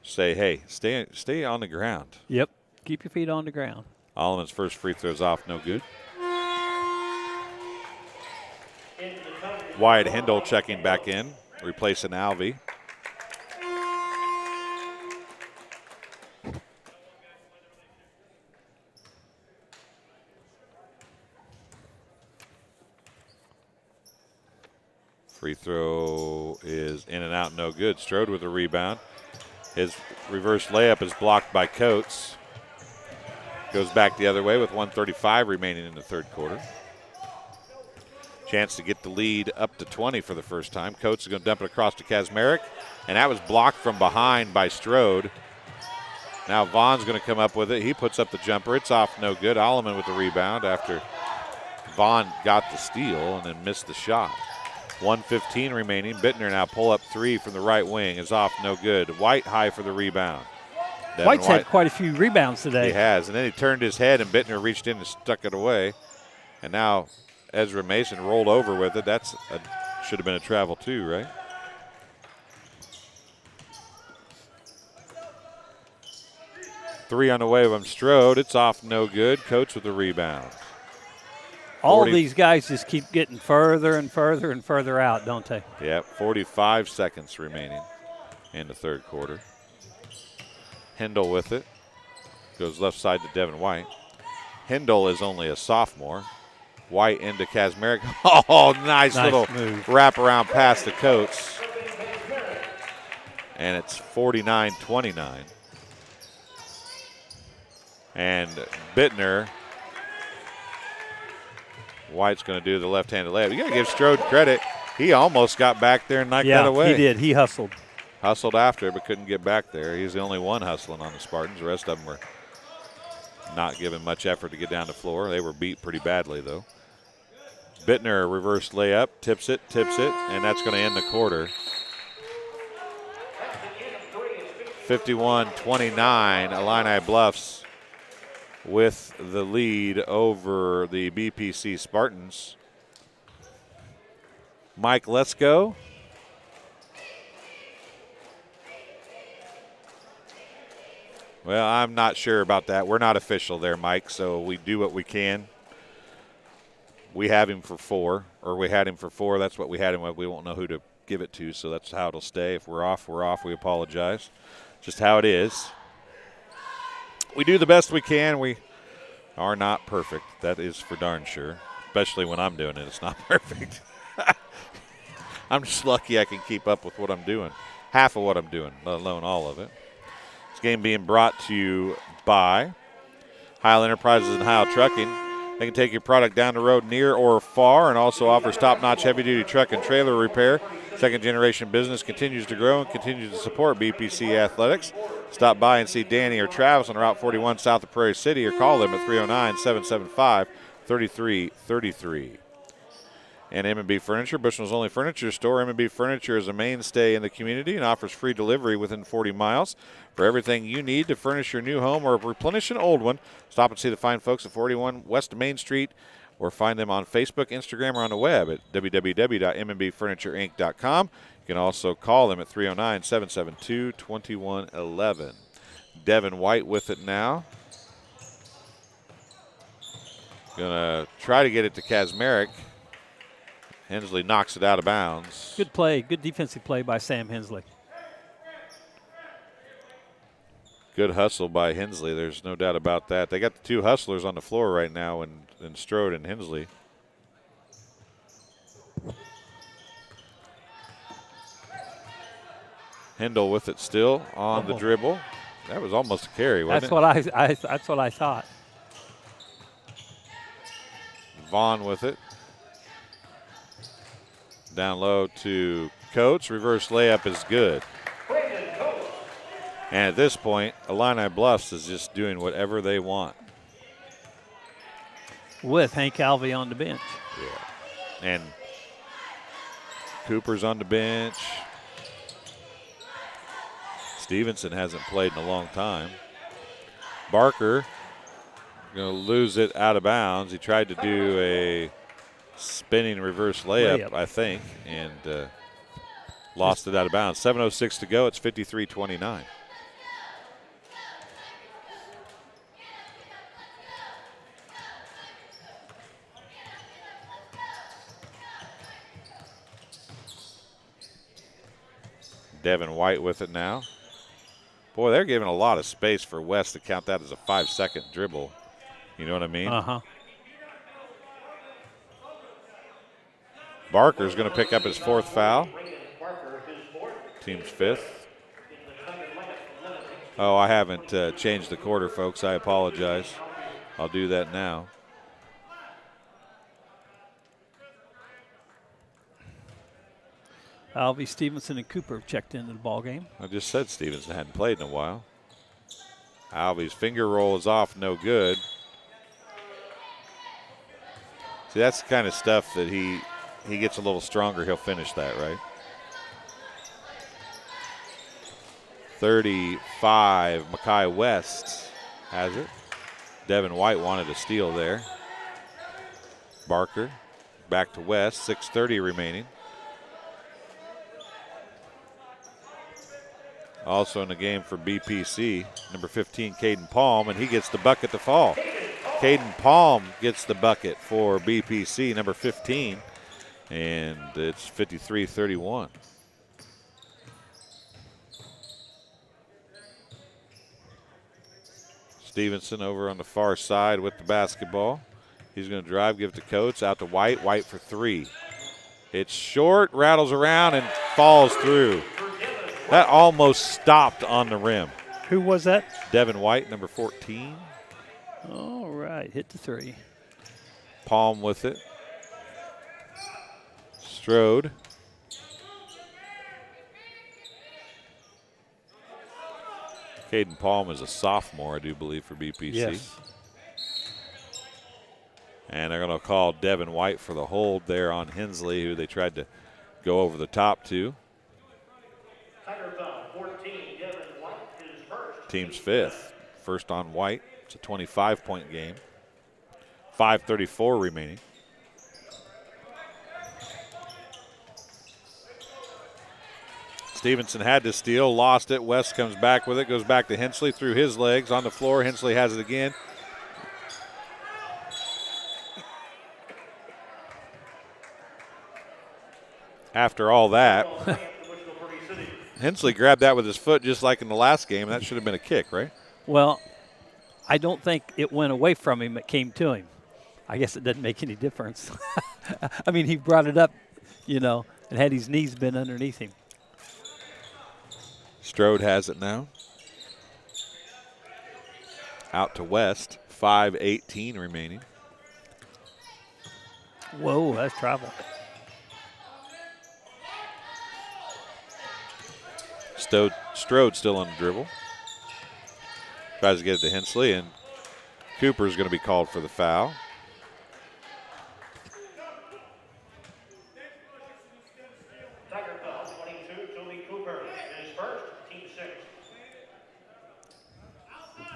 say, hey, stay on the ground. Yep, keep your feet on the ground. Alleman's first free throw's off, no good. Wyatt Hindle checking back in, replacing Alvey. Free throw is in and out, no good. Strode with a rebound. His reverse layup is blocked by Coates. Goes back the other way with 1:35 remaining in the third quarter. Chance to get the lead up to 20 for the first time. Coates is going to dump it across to Kazmarek, and that was blocked from behind by Strode. Now Vaughn's going to come up with it. He puts up the jumper. It's off, no good. Alleman with the rebound after Vaughn got the steal and then missed the shot. 1:15 remaining. Bittner now pull up three from the right wing is off, no good. White high for the rebound. White's had quite a few rebounds today. He has, and then he turned his head and Bittner reached in and stuck it away. And now Ezra Mason rolled over with it. Should have been a travel too, right? Three on the way from Strode. It's off, no good. Coates with the rebound. All of these guys just keep getting further and further and further out, don't they? Yep, 45 seconds remaining in the third quarter. Hindle with it. Goes left side to Devin White. Hindle is only a sophomore. White into Kazmarek. Oh, nice little move. Wraparound pass to Coates. And it's 49-29. And Bittner. White's going to do the left-handed layup. You got to give Strode credit. He almost got back there and knocked that away. He did. He hustled. Hustled after, but couldn't get back there. He's the only one hustling on the Spartans. The rest of them were not giving much effort to get down the floor. They were beat pretty badly, though. Bittner reverse layup, tips it, and that's going to end the quarter. 51-29, Illini Bluffs with the lead over the BPC Spartans. Mike, let's go. Well, I'm not sure about that. We're not official there, Mike, so we do what we can. We have him for 4, or we had him for 4. That's what we had him with. We won't know who to give it to, so that's how it'll stay. If we're off, we're off. We apologize. Just how it is. We do the best we can. We are not perfect. That is for darn sure, especially when I'm doing it. It's not perfect. I'm just lucky I can keep up with what I'm doing. Half of what I'm doing, let alone all of it. This game being brought to you by Heil Enterprises and Heil Trucking. They can take your product down the road near or far and also offers top-notch heavy-duty truck and trailer repair. Second-generation business continues to grow and continues to support BPC Athletics. Stop by and see Danny or Travis on Route 41 south of Prairie City or call them at 309-775-3333. And M&B Furniture, Bushnell's only furniture store. M&B Furniture is a mainstay in the community and offers free delivery within 40 miles. For everything you need to furnish your new home or replenish an old one, stop and see the fine folks at 41 West Main Street or find them on Facebook, Instagram, or on the web at www.mbfurnitureinc.com. You can also call them at 309-772-2111. Devin White with it now. Going to try to get it to Kazmarek. Hensley knocks it out of bounds. Good play, good defensive play by Sam Hensley. Good hustle by Hensley. There's no doubt about that. They got the two hustlers on the floor right now in Strode and Hensley. Hindle with it still on the dribble. That was almost a carry, wasn't it? That's what I thought. Vaughn with it. Down low to Coates. Reverse layup is good. And at this point, Illini Bluffs is just doing whatever they want. With Hank Alvey on the bench. Yeah. And Cooper's on the bench. Stevenson hasn't played in a long time. Barker going to lose it out of bounds. He tried to do a spinning reverse layup, I think, and lost it out of bounds. 7:06 to go. It's 53-29. Devin White with it now. Boy, they're giving a lot of space for West to count that as a 5-second dribble. You know what I mean? Uh-huh. Barker's going to pick up his 4th foul. Team's 5th. Oh, I haven't changed the quarter, folks. I apologize. I'll do that now. Alvey, Stevenson, and Cooper have checked into the ball game. I just said Stevenson hadn't played in a while. Alvey's finger roll is off, no good. See, that's the kind of stuff that he gets a little stronger, he'll finish that, right? 35, Mackay West has it. Devin White wanted a steal there. Barker back to West, 6:30 remaining. Also in the game for BPC, number 15, Caden Palm, and he gets the bucket to fall. Caden Palm gets the bucket for BPC, number 15, and it's 53-31. Stevenson over on the far side with the basketball. He's going to drive, give it to Coates, out to White. White for three. It's short, rattles around, and falls through. That almost stopped on the rim. Who was that? Devin White, number 14. All right, hit the three. Palm with it. Strode. Caden Palm is a sophomore, I do believe, for BPC. Yes. And they're going to call Devin White for the hold there on Hensley, who they tried to go over the top to. Team's fifth. First on White. It's a 25-point game. 5:34 remaining. Stevenson had to steal, lost it. West comes back with it, goes back to Hensley through his legs on the floor. Hensley has it again. After all that, Hensley grabbed that with his foot just like in the last game. That should have been a kick, right? Well, I don't think it went away from him. It came to him. I guess it doesn't make any difference. I mean, he brought it up, you know, and had his knees been underneath him. Strode has it now. Out to West. 5:18 remaining. Whoa, that's travel. Strode still on the dribble. Tries to get it to Hensley, and Cooper's going to be called for the foul. Tiger foul, 22, Toby Cooper. His first, team 6.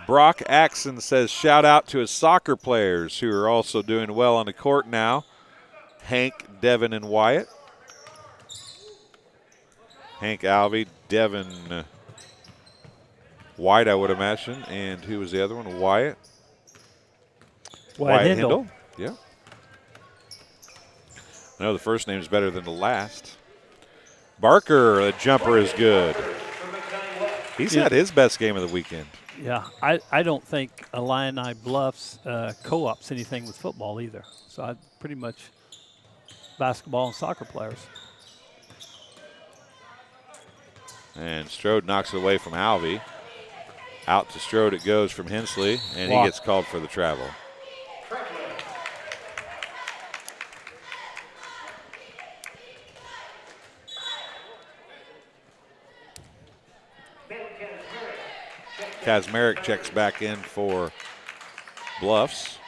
Brock Axon says shout out to his soccer players who are also doing well on the court now. Hank, Devin, and Wyatt. Hank Alvey, Devin White, I would imagine. And who was the other one? Wyatt. Wyatt Hindle. Yeah. I know the first name is better than the last. Barker, the jumper is good. He's had his best game of the weekend. Yeah, I don't think Illini Bluffs co-ops anything with football either. So I pretty much basketball and soccer players. And Strode knocks it away from Alvey. Out to Strode it goes from Hensley, and he gets called for the travel. Kazmarek checks back in for Bluffs.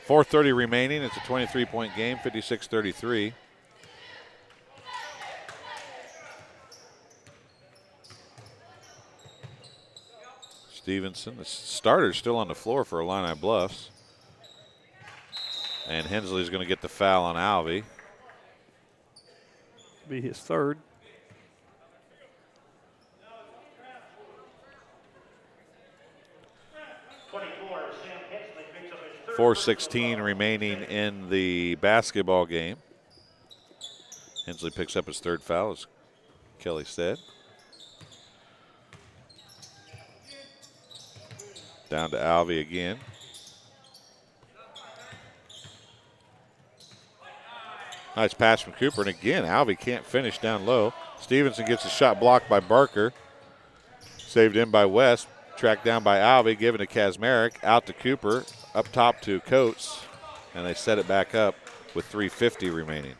4:30 remaining. It's a 23-point game, 56-33. Stevenson, the starter's still on the floor for Illini Bluffs. And Hensley's going to get the foul on Alvey. Be his third. .416 remaining in the basketball game. Hensley picks up his third foul, as Kelly said. Down to Alvey again. Nice pass from Cooper, and again, Alvey can't finish down low. Stevenson gets a shot blocked by Barker. Saved in by West. Tracked down by Alvey, given to Kazmarek. Out to Cooper, up top to Coates, and they set it back up with 3:50 remaining.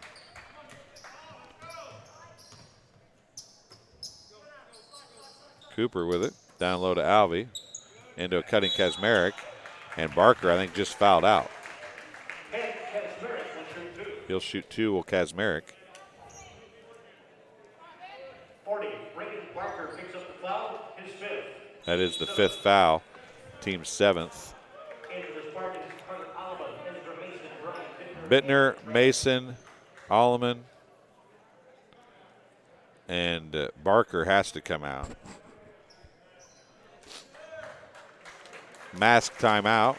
Cooper with it, down low to Alvey. Into a cutting Kazmarek, and Barker, I think, just fouled out. He'll shoot two, will Kazmarek. 40, Brayden Barker picks up the foul, his fifth. That is the fifth foul, team seventh. Into the Spartans, Oliver, Ezra Mason, Brian Bittner, Mason, Alleman, and Barker has to come out. Mask timeout.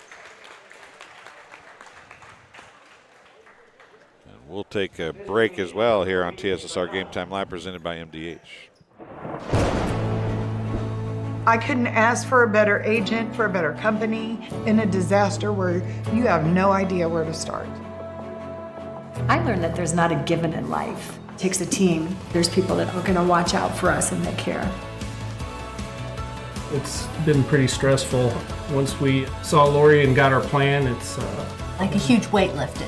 And we'll take a break as well here on TSSR Game Time Live, presented by MDH. I couldn't ask for a better agent, for a better company in a disaster where you have no idea where to start. I learned that there's not a given in life. It takes a team. There's people that are going to watch out for us and that care. It's been pretty stressful. Once we saw Lori and got our plan, it's like a huge weight lifted.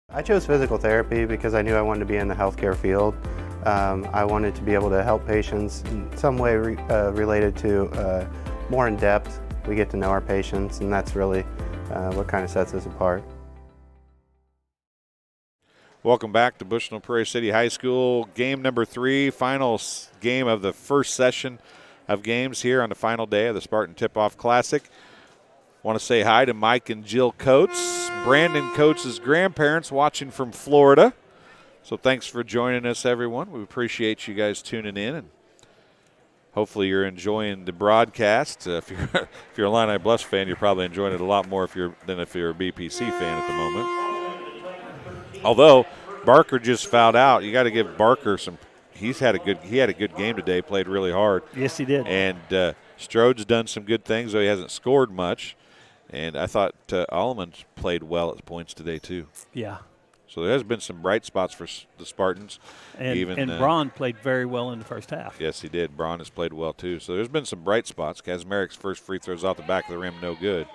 I chose physical therapy because I knew I wanted to be in the healthcare field. I wanted to be able to help patients in some way related to more in depth. We get to know our patients, and that's really what kind of sets us apart. Welcome back to Bushnell Prairie City High School. Game number 3, final game of the first session of games here on the final day of the Spartan Tip-Off Classic. Want to say hi to Mike and Jill Coates, Brandon Coates' grandparents watching from Florida. So thanks for joining us, everyone. We appreciate you guys tuning in, and hopefully you're enjoying the broadcast. If you're a Illini Bluffs fan, you're probably enjoying it a lot more than if you're a BPC fan at the moment. Although Barker just fouled out, you got to give Barker some. He had a good game today. Played really hard. Yes, he did. And Strode's done some good things, though he hasn't scored much. And I thought Alleman played well at points today too. Yeah. So there has been some bright spots for the Spartans. And Braun played very well in the first half. Yes, he did. Braun has played well too. So there's been some bright spots. Kazmarik's first free throw's off the back of the rim, no good.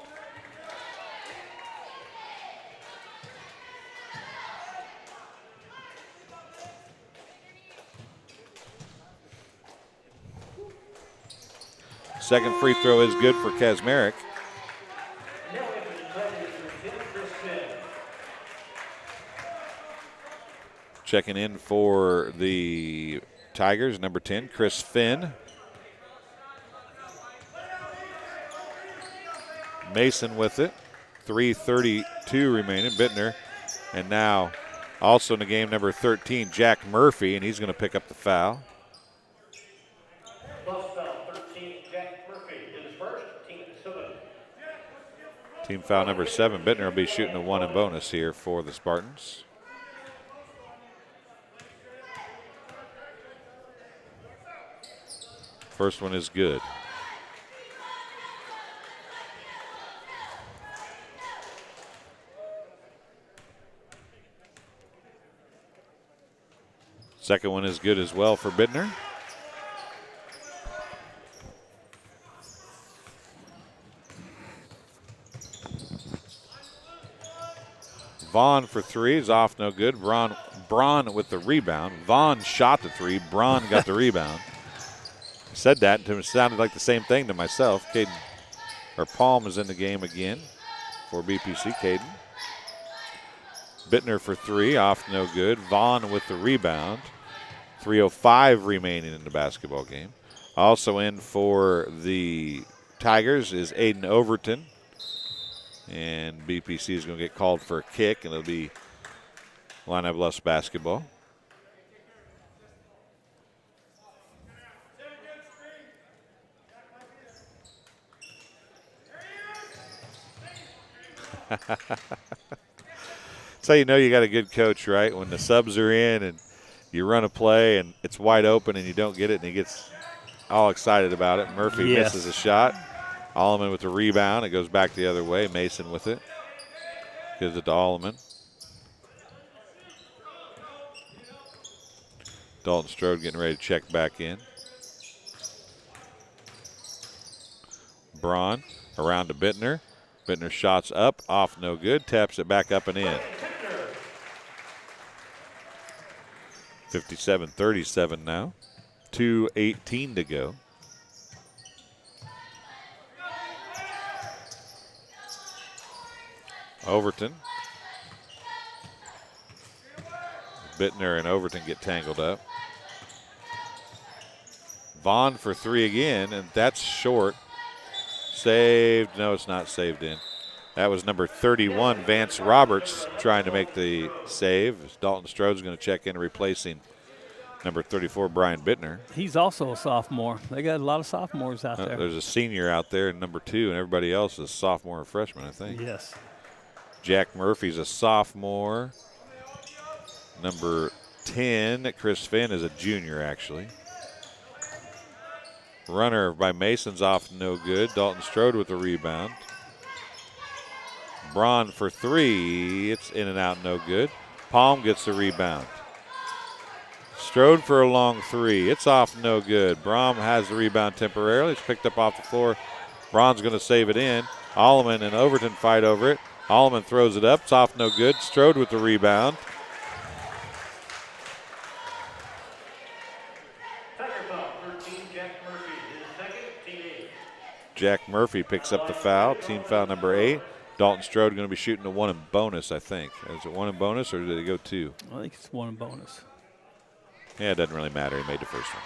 Second free throw is good for Kazmarek. Checking in for the Tigers, number 10, Chris Finn. Mason with it. 3:32 remaining. Bittner. And now also in the game, number 13, Jack Murphy, and he's going to pick up the foul. Team foul number 7. Bittner will be shooting a 1 and bonus here for the Spartans. First one is good. Second one is good as well for Bittner. Vaughn for 3 is off, no good. Braun with the rebound. Vaughn shot the 3. Braun got the rebound. Said that, and it sounded like the same thing to myself. Palm is in the game again for BPC. Caden. Bittner for 3, off, no good. Vaughn with the rebound. 3:05 remaining in the basketball game. Also in for the Tigers is Aiden Overton. And BPC is going to get called for a kick, and it'll be Illini Bluffs basketball. That's how you know you got a good coach, right? When the subs are in and you run a play and it's wide open and you don't get it, and he gets all excited about it. Murphy misses a shot. Alleman with the rebound. It goes back the other way. Mason with it. Gives it to Alleman. Dalton Strode getting ready to check back in. Braun around to Bittner. Bittner shots up, off, no good. Taps it back up and in. 57-37 now. 2:18 to go. Overton. Bittner and Overton get tangled up. Vaughn for 3 again, and that's short. Saved. No, it's not saved in. That was number 31, Vance Roberts, trying to make the save. Dalton Strode's going to check in, replacing number 34, Brian Bittner. He's also a sophomore. They got a lot of sophomores out there. There's a senior out there in number 2, and everybody else is sophomore or freshman, I think. Yes. Jack Murphy's a sophomore. Number 10, Chris Finn, is a junior, actually. Runner by Mason's off, no good. Dalton Strode with the rebound. Braun for three. It's in and out, no good. Palm gets the rebound. Strode for a long three. It's off, no good. Braun has the rebound temporarily. It's picked up off the floor. Braun's going to save it in. Alleman and Overton fight over it. Alleman throws it up. It's off, no good. Strode with the rebound. Jack Murphy picks up the foul. Team foul number 8. Dalton Strode going to be shooting a 1 in bonus, I think. Is it 1 in bonus or did it go 2? I think it's 1 in bonus. Yeah, it doesn't really matter. He made the first one.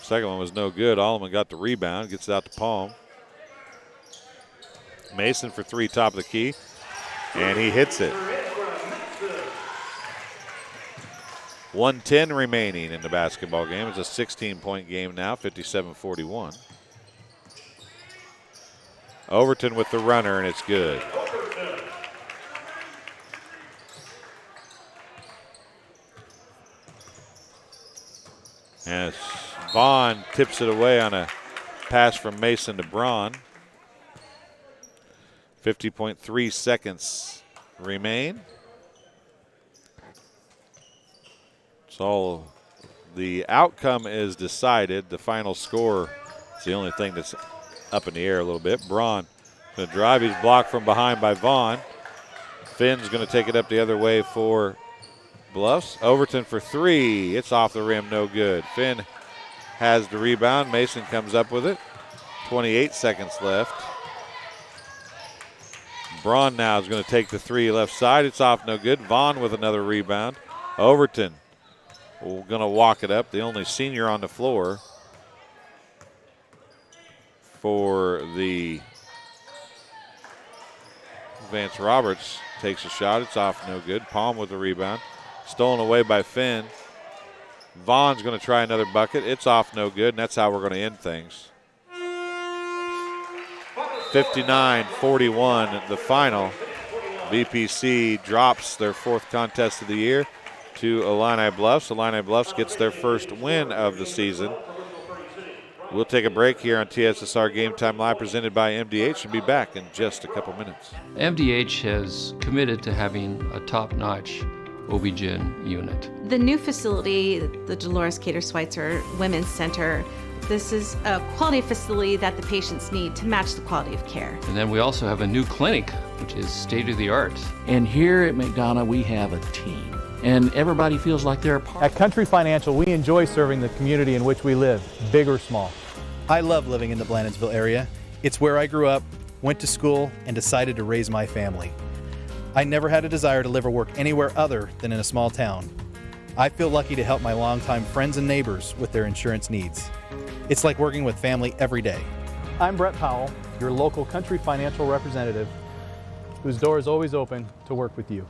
Second one was no good. Alleman got the rebound, gets it out to Palm. Mason for three, top of the key, and he hits it. 1:10 remaining in the basketball game. It's a 16-point game now, 57-41. Overton with the runner, and it's good. As Vaughn tips it away on a pass from Mason to Braun. 50.3 seconds remain. So the outcome is decided. The final score is the only thing that's up in the air a little bit. Braun going to drive. He's blocked from behind by Vaughn. Finn's going to take it up the other way for Bluffs. Overton for three. It's off the rim, no good. Finn has the rebound. Mason comes up with it. 28 seconds left. Braun now is going to take the three left side. It's off, no good. Vaughn with another rebound. Overton going to walk it up. The only senior on the floor for the Vance Roberts takes a shot. It's off, no good. Palm with the rebound. Stolen away by Finn. Vaughn's going to try another bucket. It's off, no good, and that's how we're going to end things. 59-41, the final. VPC drops their fourth contest of the year to Illini Bluffs. Illini Bluffs gets their first win of the season. We'll take a break here on TSSR Game Time Live, presented by MDH, and be back in just a couple minutes. MDH has committed to having a top-notch OB-GYN unit. The new facility, the Dolores Cater Schweitzer Women's Center, this is a quality facility that the patients need to match the quality of care. And then we also have a new clinic, which is state-of-the-art. And here at McDonough, we have a team. And everybody feels like they're a part. At Country Financial, we enjoy serving the community in which we live, big or small. I love living in the Blandonsville area. It's where I grew up, went to school, and decided to raise my family. I never had a desire to live or work anywhere other than in a small town. I feel lucky to help my longtime friends and neighbors with their insurance needs. It's like working with family every day. I'm Brett Powell, your local Country Financial representative, whose door is always open to work with you.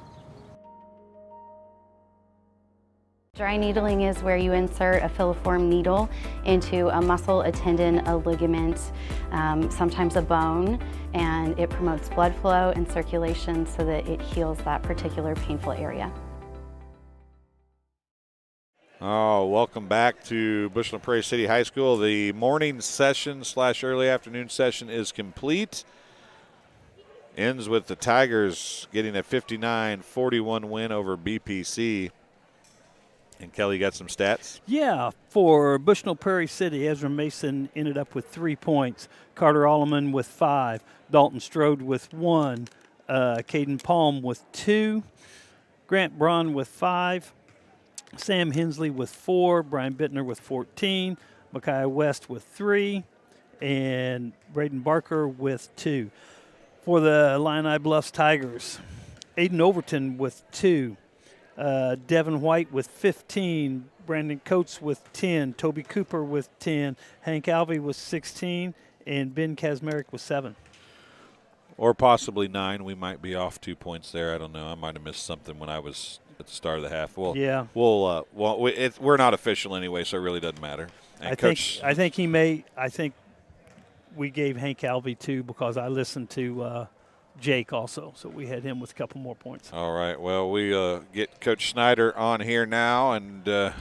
Dry needling is where you insert a filiform needle into a muscle, a tendon, a ligament, sometimes a bone, and it promotes blood flow and circulation so that it heals that particular painful area. Oh, welcome back to Bushland Prairie City High School. The morning session / early afternoon session is complete. Ends with the Tigers getting a 59-41 win over BPC. And Kelly, you got some stats? Yeah, for Bushnell Prairie City, Ezra Mason ended up with 3 points. Carter Alleman with 5. Dalton Strode with 1. Caden Palm with 2. Grant Braun with 5. Sam Hensley with 4. Brian Bittner with 14. Micaiah West with 3. And Braden Barker with 2. For the Illini Bluffs Tigers, Aiden Overton with 2. Devin White with 15, Brandon Coates with 10, Toby Cooper with 10, Hank Alvey with 16, and Ben Kazmarek with 7. Or possibly 9. We might be off 2 points there. I don't know. I might have missed something when I was at the start of the half. We're not official anyway, so it really doesn't matter. And I think we gave Hank Alvey 2 because I listened to Jake also, so we had him with a couple more points. All right. Well, we get Coach Snyder on here now, and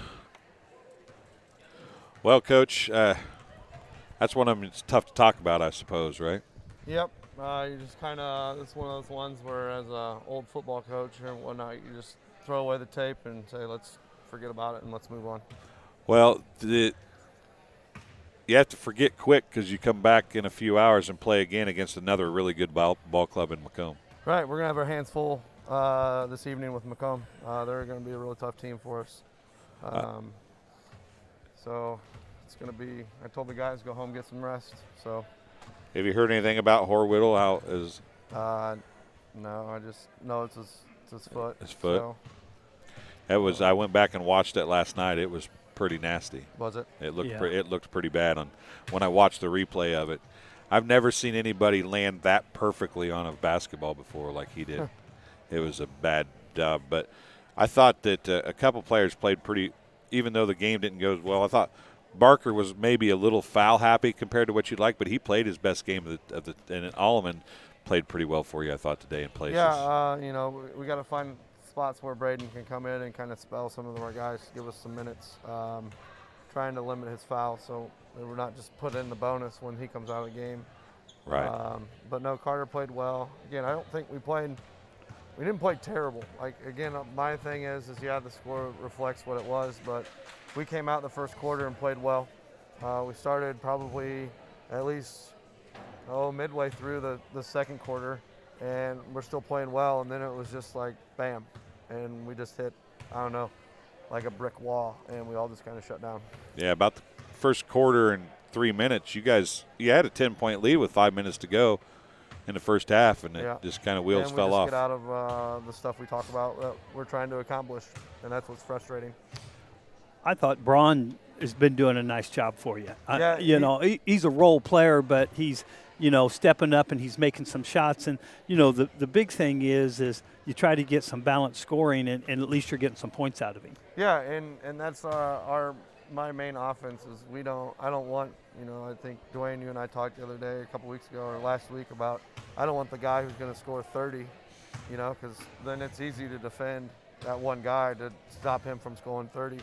well, Coach, that's one of them. It's tough to talk about, I suppose, right? Yep. You just kind of, it's one of those ones where as an old football coach and whatnot, you just throw away the tape and say, let's forget about it and let's move on. Well, you have to forget quick because you come back in a few hours and play again against another really good ball club in Macomb. Right. We're going to have our hands full this evening with Macomb. They're going to be a really tough team for us. So it's going to be, I told the guys, go home, get some rest. So. Have you heard anything about Horwittle? How is? No, I just know it's his foot. His foot. So. That was. I went back and watched it last night. It was pretty nasty. Was it? It looked. It looked pretty bad when I watched the replay of it. I've never seen anybody land that perfectly on a basketball before like he did. It was a bad dub, but I thought that a couple players played pretty. Even though the game didn't go as well, I thought Barker was maybe a little foul happy compared to what you'd like, but he played his best game of the and Alleman played pretty well for you, I thought, today in places. Yeah, we got to find spots where Braden can come in and kind of spell some of our guys, give us some minutes, trying to limit his foul so we're not just put in the bonus when he comes out of the game. Right. But no, Carter played well. Again, I don't think we didn't play terrible. Like, again, my thing is the score reflects what it was, but we came out the first quarter and played well. We started probably at least midway through the second quarter, and we're still playing well, and then it was just like, bam, and we just hit, I don't know, like a brick wall, and we all just kind of shut down. Yeah, about the first quarter and 3 minutes, you had a 10-point lead with 5 minutes to go in the first half, and it just kind of wheels fell off. And we just get out of the stuff we talk about that we're trying to accomplish, and that's what's frustrating. I thought Braun has been doing a nice job for you. Yeah, he's a role player, but he's, stepping up and he's making some shots. And, the big thing is you try to get some balanced scoring, and at least you're getting some points out of him. Yeah, and that's my main offense is I don't want, I think Dwayne, you and I talked the other day, a couple weeks ago or last week about, I don't want the guy who's going to score 30, because then it's easy to defend that one guy to stop him from scoring 30.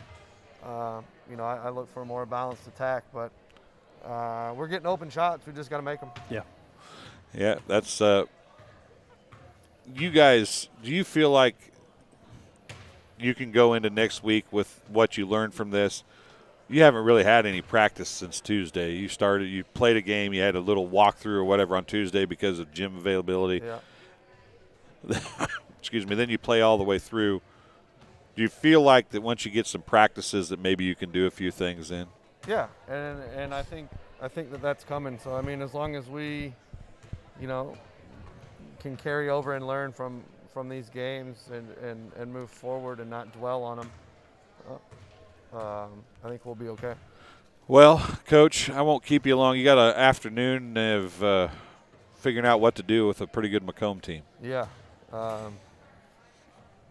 I look for a more balanced attack, but we're getting open shots. We just got to make them. Yeah. Yeah, that's you guys, do you feel like you can go into next week with what you learned from this? You haven't really had any practice since Tuesday. You played a game, you had a little walkthrough or whatever on Tuesday because of gym availability. Yeah. Excuse me. Then you play all the way through. Do you feel like that once you get some practices that maybe you can do a few things in? Yeah, and I think that's coming. So, as long as we, can carry over and learn from these games and move forward and not dwell on them, I think we'll be okay. Well, Coach, I won't keep you long. You got an afternoon of figuring out what to do with a pretty good Macomb team. Yeah.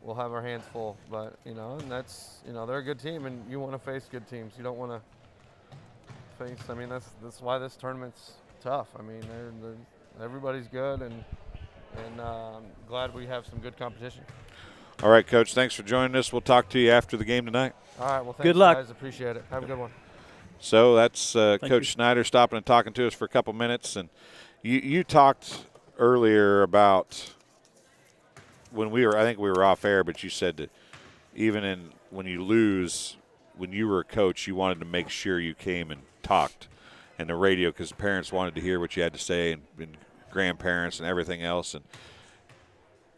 We'll have our hands full, but, and that's, they're a good team, and you want to face good teams. You don't want to face, that's why this tournament's tough. Everybody's good, and I'm glad we have some good competition. All right, Coach, thanks for joining us. We'll talk to you after the game tonight. All right, well, thanks, good luck. guys. Appreciate it. Have a good one. So that's Coach Snyder stopping and talking to us for a couple minutes. And you talked earlier about when I think we were off air, but you said that even when you lose, when you were a coach, you wanted to make sure you came and talked and the radio because parents wanted to hear what you had to say and grandparents and everything else. And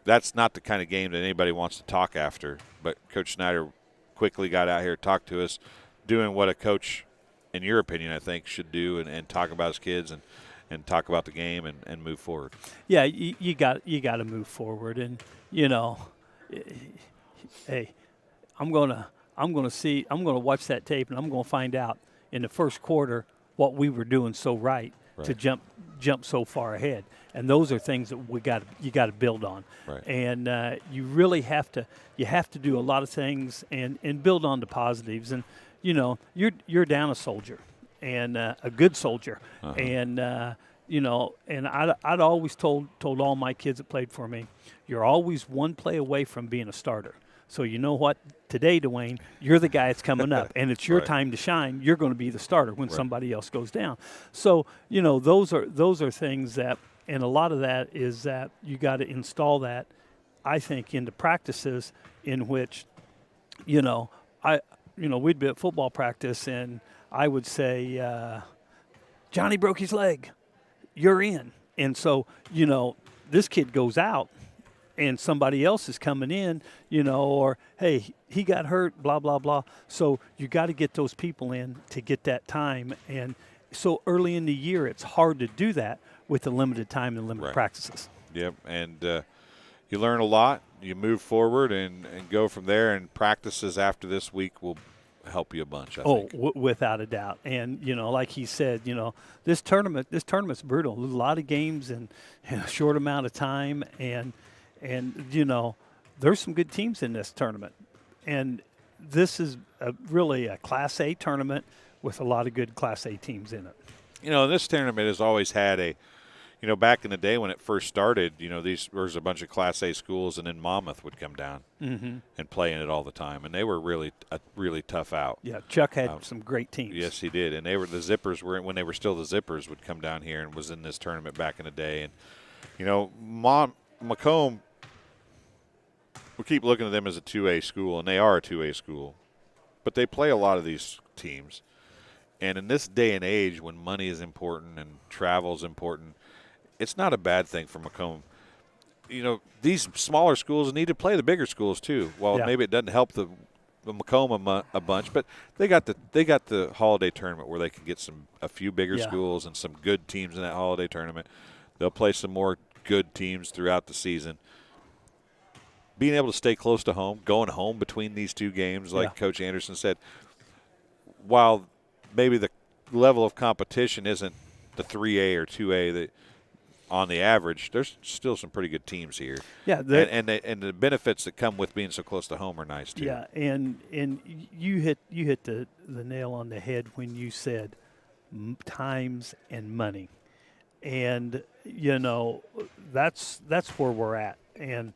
that's not the kind of game that anybody wants to talk after. But Coach Snyder quickly got out here, talked to us, doing what a coach, in your opinion, I think, should do and talk about his kids and talk about the game and move forward. Yeah, you got to move forward, and hey, I'm gonna watch that tape, and I'm gonna find out in the first quarter what we were doing so right. To jump jump so far ahead. And those are things that you got to build on. Right. And you really have to do a lot of things and build on the positives. And you're down a soldier, and a good soldier. And and I'd always told all my kids that played for me, you're always one play away from being a starter. So you know what? Today, Dwayne, you're the guy that's coming up, and it's your time to shine. You're going to be the starter when somebody else goes down. So those are things that, and a lot of that is that you got to install that, I think, into practices in which, we'd be at football practice, and I would say, Johnny broke his leg, you're in. And so this kid goes out, and somebody else is coming in, or, hey, he got hurt, blah, blah, blah. So you got to get those people in to get that time. And so early in the year, it's hard to do that with the limited time and limited practices. Yep, and you learn a lot. You move forward and go from there, and practices after this week will help you a bunch, I think. Without a doubt. And, like he said, this tournament's brutal. A lot of games in a short amount of time, and there's some good teams in this tournament. And this is really a Class A tournament with a lot of good Class A teams in it. This tournament has always had back in the day when it first started, there was a bunch of Class A schools, and then Monmouth would come down and play in it all the time. And they were really tough out. Yeah, Chuck had some great teams. Yes, he did. And the Zippers when they were still the Zippers, would come down here and was in this tournament back in the day. And, Macomb, we keep looking at them as a 2A school, and they are a 2A school. But they play a lot of these teams. And in this day and age when money is important and travel is important, it's not a bad thing for Macomb. These smaller schools need to play the bigger schools too. Well, maybe it doesn't help the Macomb a bunch, but they got the holiday tournament where they can get a few bigger schools and some good teams in that holiday tournament. They'll play some more good teams throughout the season. Being able to stay close to home, going home between these two games, like Coach Anderson said, while maybe the level of competition isn't the 3A or 2A that on the average, there's still some pretty good teams here. Yeah, and the benefits that come with being so close to home are nice too. Yeah, and you hit the nail on the head when you said times and money, and that's where we're at. And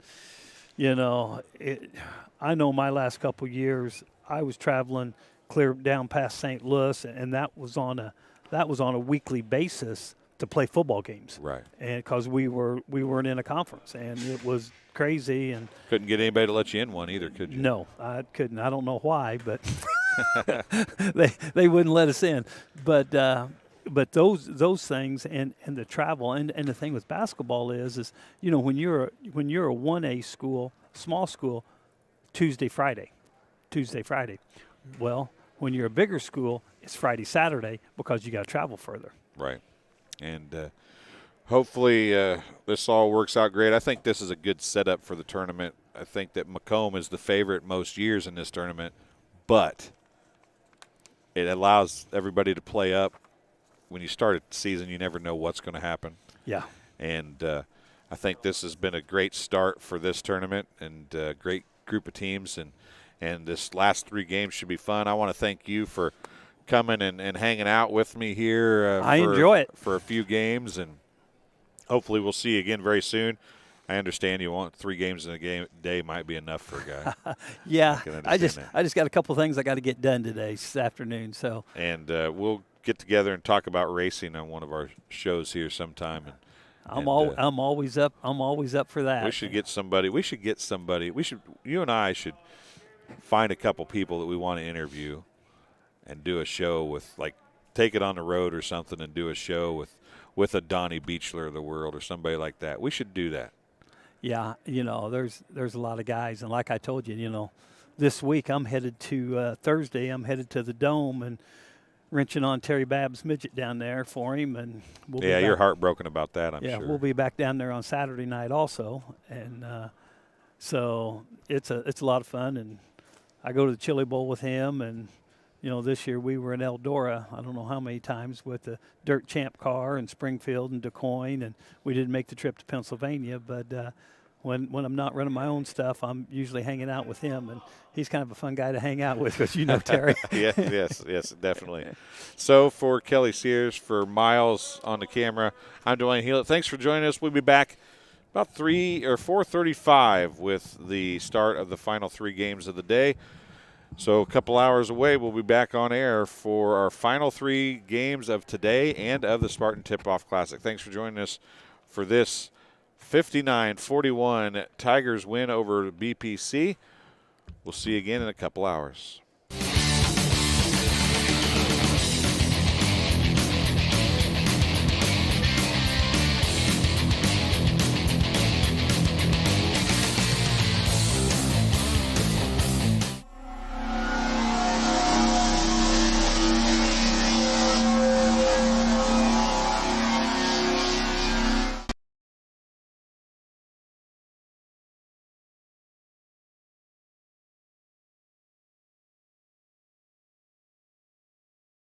I know my last couple years I was traveling clear down past St. Louis, and that was on a weekly basis to play football games, right? And because we weren't in a conference, and it was crazy, and couldn't get anybody to let you in one either, could you? No, I couldn't. I don't know why, but they wouldn't let us in. But those things and the travel and the thing with basketball is when you're a 1A school, small school, Tuesday Friday. Well, when you're a bigger school, it's Friday Saturday because you got to travel further. Right. And hopefully this all works out great. I think this is a good setup for the tournament. I think that Macomb is the favorite most years in this tournament, but it allows everybody to play up. When you start a season, you never know what's going to happen. Yeah. And I think this has been a great start for this tournament and a great group of teams. And this last 3 games should be fun. I want to thank you for coming and hanging out with me here. I enjoy it. For a few games, and hopefully we'll see you again very soon. I understand you want 3 games in a day might be enough for a guy. Yeah, I just got a couple things I got to get done today, this afternoon. So. And we'll get together and talk about racing on one of our shows here sometime. I'm always up. I'm always up for that. We should get somebody. You and I should find a couple people that we want to interview and do a show with, like, take it on the road or something and do a show with a Donnie Beachler of the world or somebody like that. We should do that. Yeah, there's a lot of guys, and like I told you, this week I'm headed to Thursday. I'm headed to the Dome and wrenching on Terry Babb's midget down there for him, and we'll be back. You're heartbroken about that, I'm sure. Yeah, we'll be back down there on Saturday night also, and so it's a lot of fun. And I go to the Chili Bowl with him, and this year we were in Eldora, I don't know how many times, with the Dirt Champ car and Springfield and DuQuoin, and we didn't make the trip to Pennsylvania. But when I'm not running my own stuff, I'm usually hanging out with him, and he's kind of a fun guy to hang out with, as you know, Terry. yes, definitely. So for Kelly Sears, for Miles on the camera, I'm Dwayne Hewitt. Thanks for joining us. We'll be back about 4:35 with the start of the final 3 games of the day. So a couple hours away, we'll be back on air for our final 3 games of today and of the Spartan Tip-Off Classic. Thanks for joining us for this 59-41 Tigers win over BPC. We'll see you again in a couple hours.